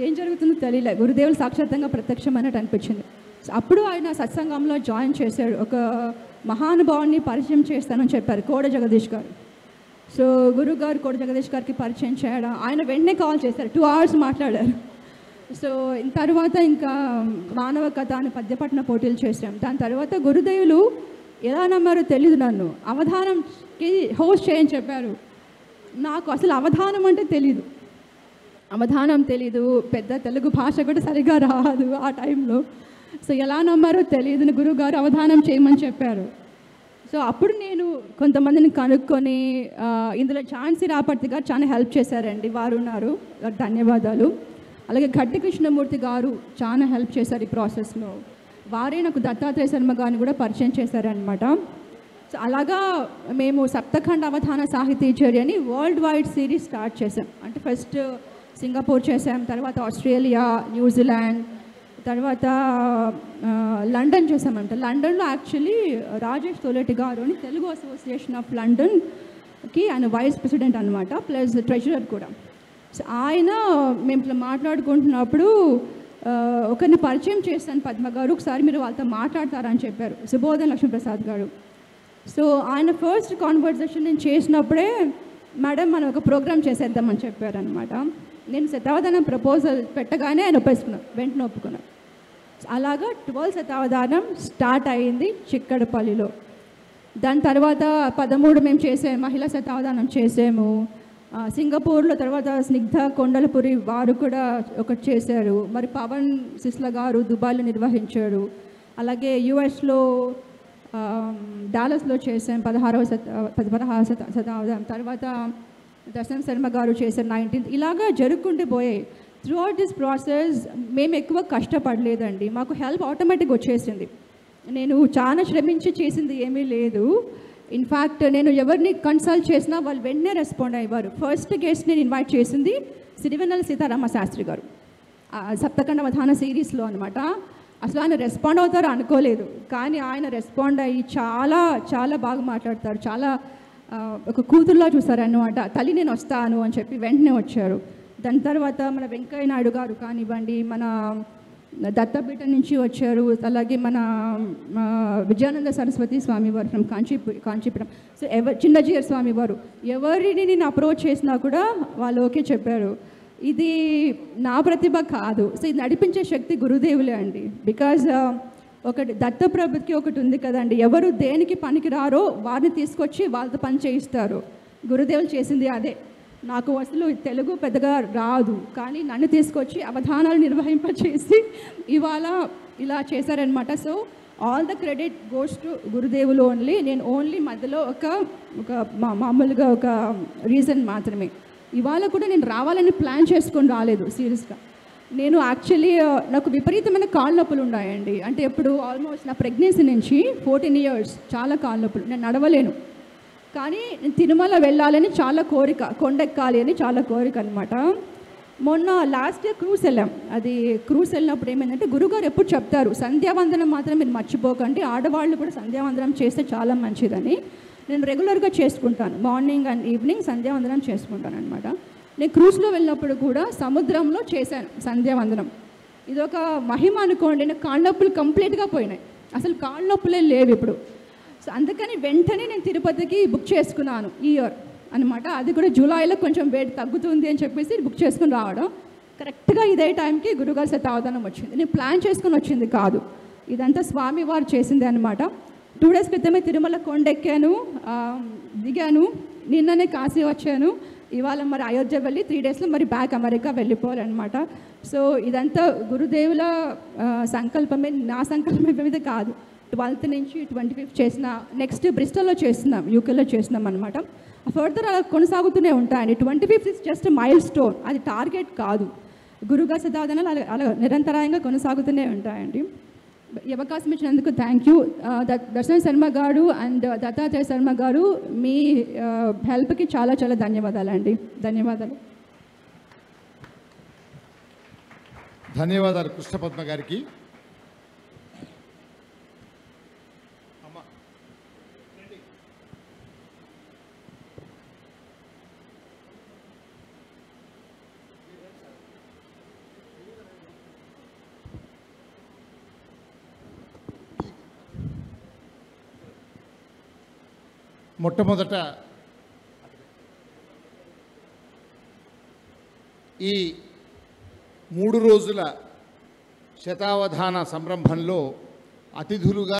ఏం జరుగుతుందో తెలియలే, గురుదేవులు సాక్షాత్తంగా ప్రత్యక్షం అన్నట్టు అనిపించింది. అప్పుడు ఆయన సత్సంగంలో జాయిన్ చేశాడు. ఒక మహానుభావుని పరిచయం చేస్తానని చెప్పారు, కోడ జగదీష్ గారు. సో గురుగారు కోడ జగదీష్ గారికి పరిచయం చేయడం, ఆయన వెంటనే కాల్ చేశారు, 2 hours మాట్లాడారు. సో తర్వాత ఇంకా మానవ కథ అని పద్యపట్న పోటీలు చేసాం. దాని తర్వాత గురుదేవులు ఎలా నమ్మారో తెలీదు, నన్ను అవధానంకి హోస్ట్ చేయని చెప్పారు. నాకు అసలు అవధానం అంటే తెలీదు, పెద్ద తెలుగు భాష కూడా సరిగా రాదు ఆ టైంలో. సో ఎలా నమ్మారో తెలియదు, గురువుగారు అవధానం చేయమని చెప్పారు. సో అప్పుడు నేను కొంతమందిని కనుక్కొని ఇందులో ఝాన్సీ రాపర్తి గారు చాలా హెల్ప్ చేశారండి, వారు ఉన్నారు, ధన్యవాదాలు. అలాగే గడ్డి కృష్ణమూర్తి గారు చాలా హెల్ప్ చేశారు ఈ ప్రాసెస్లో. వారే నాకు దత్తాత్రేయ శర్మ గారిని కూడా పరిచయం చేశారనమాట. సో అలాగా మేము సప్తఖండ అవధాన సాహితీచర్య అని వరల్డ్ వైడ్ సిరీస్ స్టార్ట్ చేసాం. అంటే ఫస్ట్ సింగపూర్ చేసాం, తర్వాత ఆస్ట్రేలియా, న్యూజిలాండ్, తర్వాత లండన్ చేసామంట. లండన్లో యాక్చువల్లీ రాజేష్ తోలేటి గారు అని తెలుగు అసోసియేషన్ ఆఫ్ లండన్కి ఆయన వైస్ ప్రెసిడెంట్ అనమాట, ప్లస్ ట్రెజరర్ కూడా. సో ఆయన మేము ఇట్లా మాట్లాడుకుంటున్నప్పుడు ఒకరిని పరిచయం చేస్తాను పద్మ గారు, ఒకసారి మీరు వాళ్ళతో మాట్లాడతారని చెప్పారు, సుబోధన్ లక్ష్మీప్రసాద్ గారు. సో ఆయన ఫస్ట్ కాన్వర్జేషన్ నేను చేసినప్పుడే మేడం మనం ఒక ప్రోగ్రామ్ చేసేద్దామని చెప్పారనమాట. నేను శతావధానం ప్రపోజల్ పెట్టగానే ఆయన వెంటనే ఒప్పుకున్నాను. అలాగా 12 శతావధానం స్టార్ట్ అయింది చిక్కడపల్లిలో. దాని తర్వాత 13 మేము చేసాము, మహిళా శతావధానం చేసాము. సింగపూర్లో తర్వాత స్నిగ్ధ కొండలపురి వారు కూడా ఒకటి చేశారు. మరి పవన్ సిస్ల గారు దుబాయ్లో నిర్వహించారు. అలాగే యుఎస్లో డాలస్లో చేసాం 16వ శతావధానం. తర్వాత దర్శన్ శర్మ గారు చేశారు 19th. ఇలాగా జరుగుకుంటూ పోయాయి. త్రూ అవుట్ దిస్ ప్రాసెస్ మేము ఎక్కువ కష్టపడలేదండి, మాకు హెల్ప్ ఆటోమేటిక్గా వచ్చేసింది. నేను చాలా శ్రమించి చేసింది ఏమీ లేదు. ఇన్ఫ్యాక్ట్ నేను ఎవరిని కన్సల్ట్ చేసినా వాళ్ళు వెంటనే రెస్పాండ్ అయ్యేవారు. ఫస్ట్ గెస్ట్ నేను ఇన్వైట్ చేసింది సిరివెన్నెల సీతారామ శాస్త్రి గారు, సప్తఖండ అవధాన సిరీస్లో అనమాట. అసలు ఆయన రెస్పాండ్ అవుతారో అనుకోలేదు, కానీ ఆయన రెస్పాండ్ అయ్యి చాలా చాలా బాగా మాట్లాడతారు. చాలా ఒక కూతుర్లో చూసారన్నమాట. తల్లి నేను వస్తాను అని చెప్పి వెంటనే వచ్చారు. దాని తర్వాత మన వెంకయ్య నాయుడు గారు కానివ్వండి, మన దత్తపీఠ నుంచి వచ్చారు. అలాగే మన విజయానంద సరస్వతి స్వామి వారు ఫ్రమ్ కాంచీపురం. సో చిన్నజీయర్ స్వామి వారు, ఎవరిని నేను అప్రోచ్ చేసినా కూడా వాళ్ళు ఓకే చెప్పారు. ఇది నా ప్రతిభ కాదు, సో ఇది నడిపించే శక్తి గురుదేవులే అండి. బికాజ్ ఒకటి దత్తప్రభుకి ఒకటి ఉంది కదండి, ఎవరు దేనికి పనికి రారో వారిని తీసుకొచ్చి వాళ్ళతో పని చేయిస్తారు. గురుదేవులు చేసింది అదే. నాకు అసలు తెలుగు పెద్దగా రాదు, కానీ నన్ను తీసుకొచ్చి అవధానాలు నిర్వహింపచేసి ఇవాళ ఇలా చేశారనమాట. So all the credit goes to గురుదేవులు ఓన్లీ. నేను ఓన్లీ మధ్యలో ఒక మామూలుగా ఒక రీజన్ మాత్రమే. ఇవాళ కూడా నేను రావాలని ప్లాన్ చేసుకొని రాలేదు సీరియస్గా. నేను యాక్చువల్లీ నాకు విపరీతమైన కాళ్ళ నొప్పులు ఉన్నాయండి. అంటే ఇప్పుడు ఆల్మోస్ట్ నా ప్రెగ్నెన్సీ నుంచి 14 years చాలా కాళ్ళ నొప్పులు, నేను నడవలేను. కానీ నేను తిరుమల వెళ్ళాలని చాలా కోరిక, కొండెక్కాలి అని చాలా కోరిక అనమాట. మొన్న లాస్ట్ ఇయర్ క్రూజ్ వెళ్ళాం. అది క్రూజ్ వెళ్ళినప్పుడు ఏమైందంటే గురుగారు ఎప్పుడు చెప్తారు సంధ్యావందనం మాత్రం మీరు మర్చిపోకండి, ఆడవాళ్ళు కూడా సంధ్యావందనం చేస్తే చాలా మంచిదని. నేను రెగ్యులర్గా చేసుకుంటాను, మార్నింగ్ అండ్ ఈవినింగ్ సంధ్యావందనం చేసుకుంటాను అనమాట. నేను క్రూజ్లో వెళ్ళినప్పుడు కూడా సముద్రంలో చేశాను సంధ్యావందనం. ఇదొక మహిమ అనుకోండి. నేను కాళ్ళ నొప్పులు కంప్లీట్గా పోయినాయి, అసలు కాళ్ళ నొప్పులే లేవు ఇప్పుడు. సో అందుకని వెంటనే నేను తిరుపతికి బుక్ చేసుకున్నాను ఈ ఇయర్ అనమాట. అది కూడా జూలైలో కొంచెం వేడి తగ్గుతుంది అని చెప్పేసి బుక్ చేసుకుని రావడం. కరెక్ట్గా ఇదే టైంకి గురుగారి శతావధానం వచ్చింది. నేను ప్లాన్ చేసుకుని వచ్చింది కాదు, ఇదంతా స్వామి వారు చేసింది అనమాట. 2 days క్రితమే తిరుమల కొండెక్కాను, దిగాను, నిన్ననే కాశీ వచ్చాను, ఇవాళ మరి అయోధ్య వెళ్ళి 3 daysలో మరి బ్యాక్ అమెరికా వెళ్ళిపోవాలన్నమాట. సో ఇదంతా గురుదేవుల సంకల్పమే, నా సంకల్పం మీద కాదు. 12th నుంచి 25th చేసిన, నెక్స్ట్ బ్రిస్టల్లో చేస్తున్నాం, యూకేలో చేస్తున్నాం అనమాట. ఫర్దర్ అలా కొనసాగుతూనే ఉంటాయండి. 25th is just mile stone, అది టార్గెట్ కాదు. గురుగారి శతావధానాలు అలా నిరంతరాయంగా కొనసాగుతూనే ఉంటాయండి. ఈ అవకాశం ఇచ్చినందుకు థ్యాంక్ యూ. దర్శన్ శర్మ గారు అండ్ దత్తాత్రేయ శర్మ గారు, మీ హెల్ప్కి చాలా చాలా ధన్యవాదాలండి. ధన్యవాదాలు. ధన్యవాదాలు కృష్ణపద్మ గారికి. మొట్టమొదట ఈ 3 రోజుల శతావధాన సంరంభంలో అతిథులుగా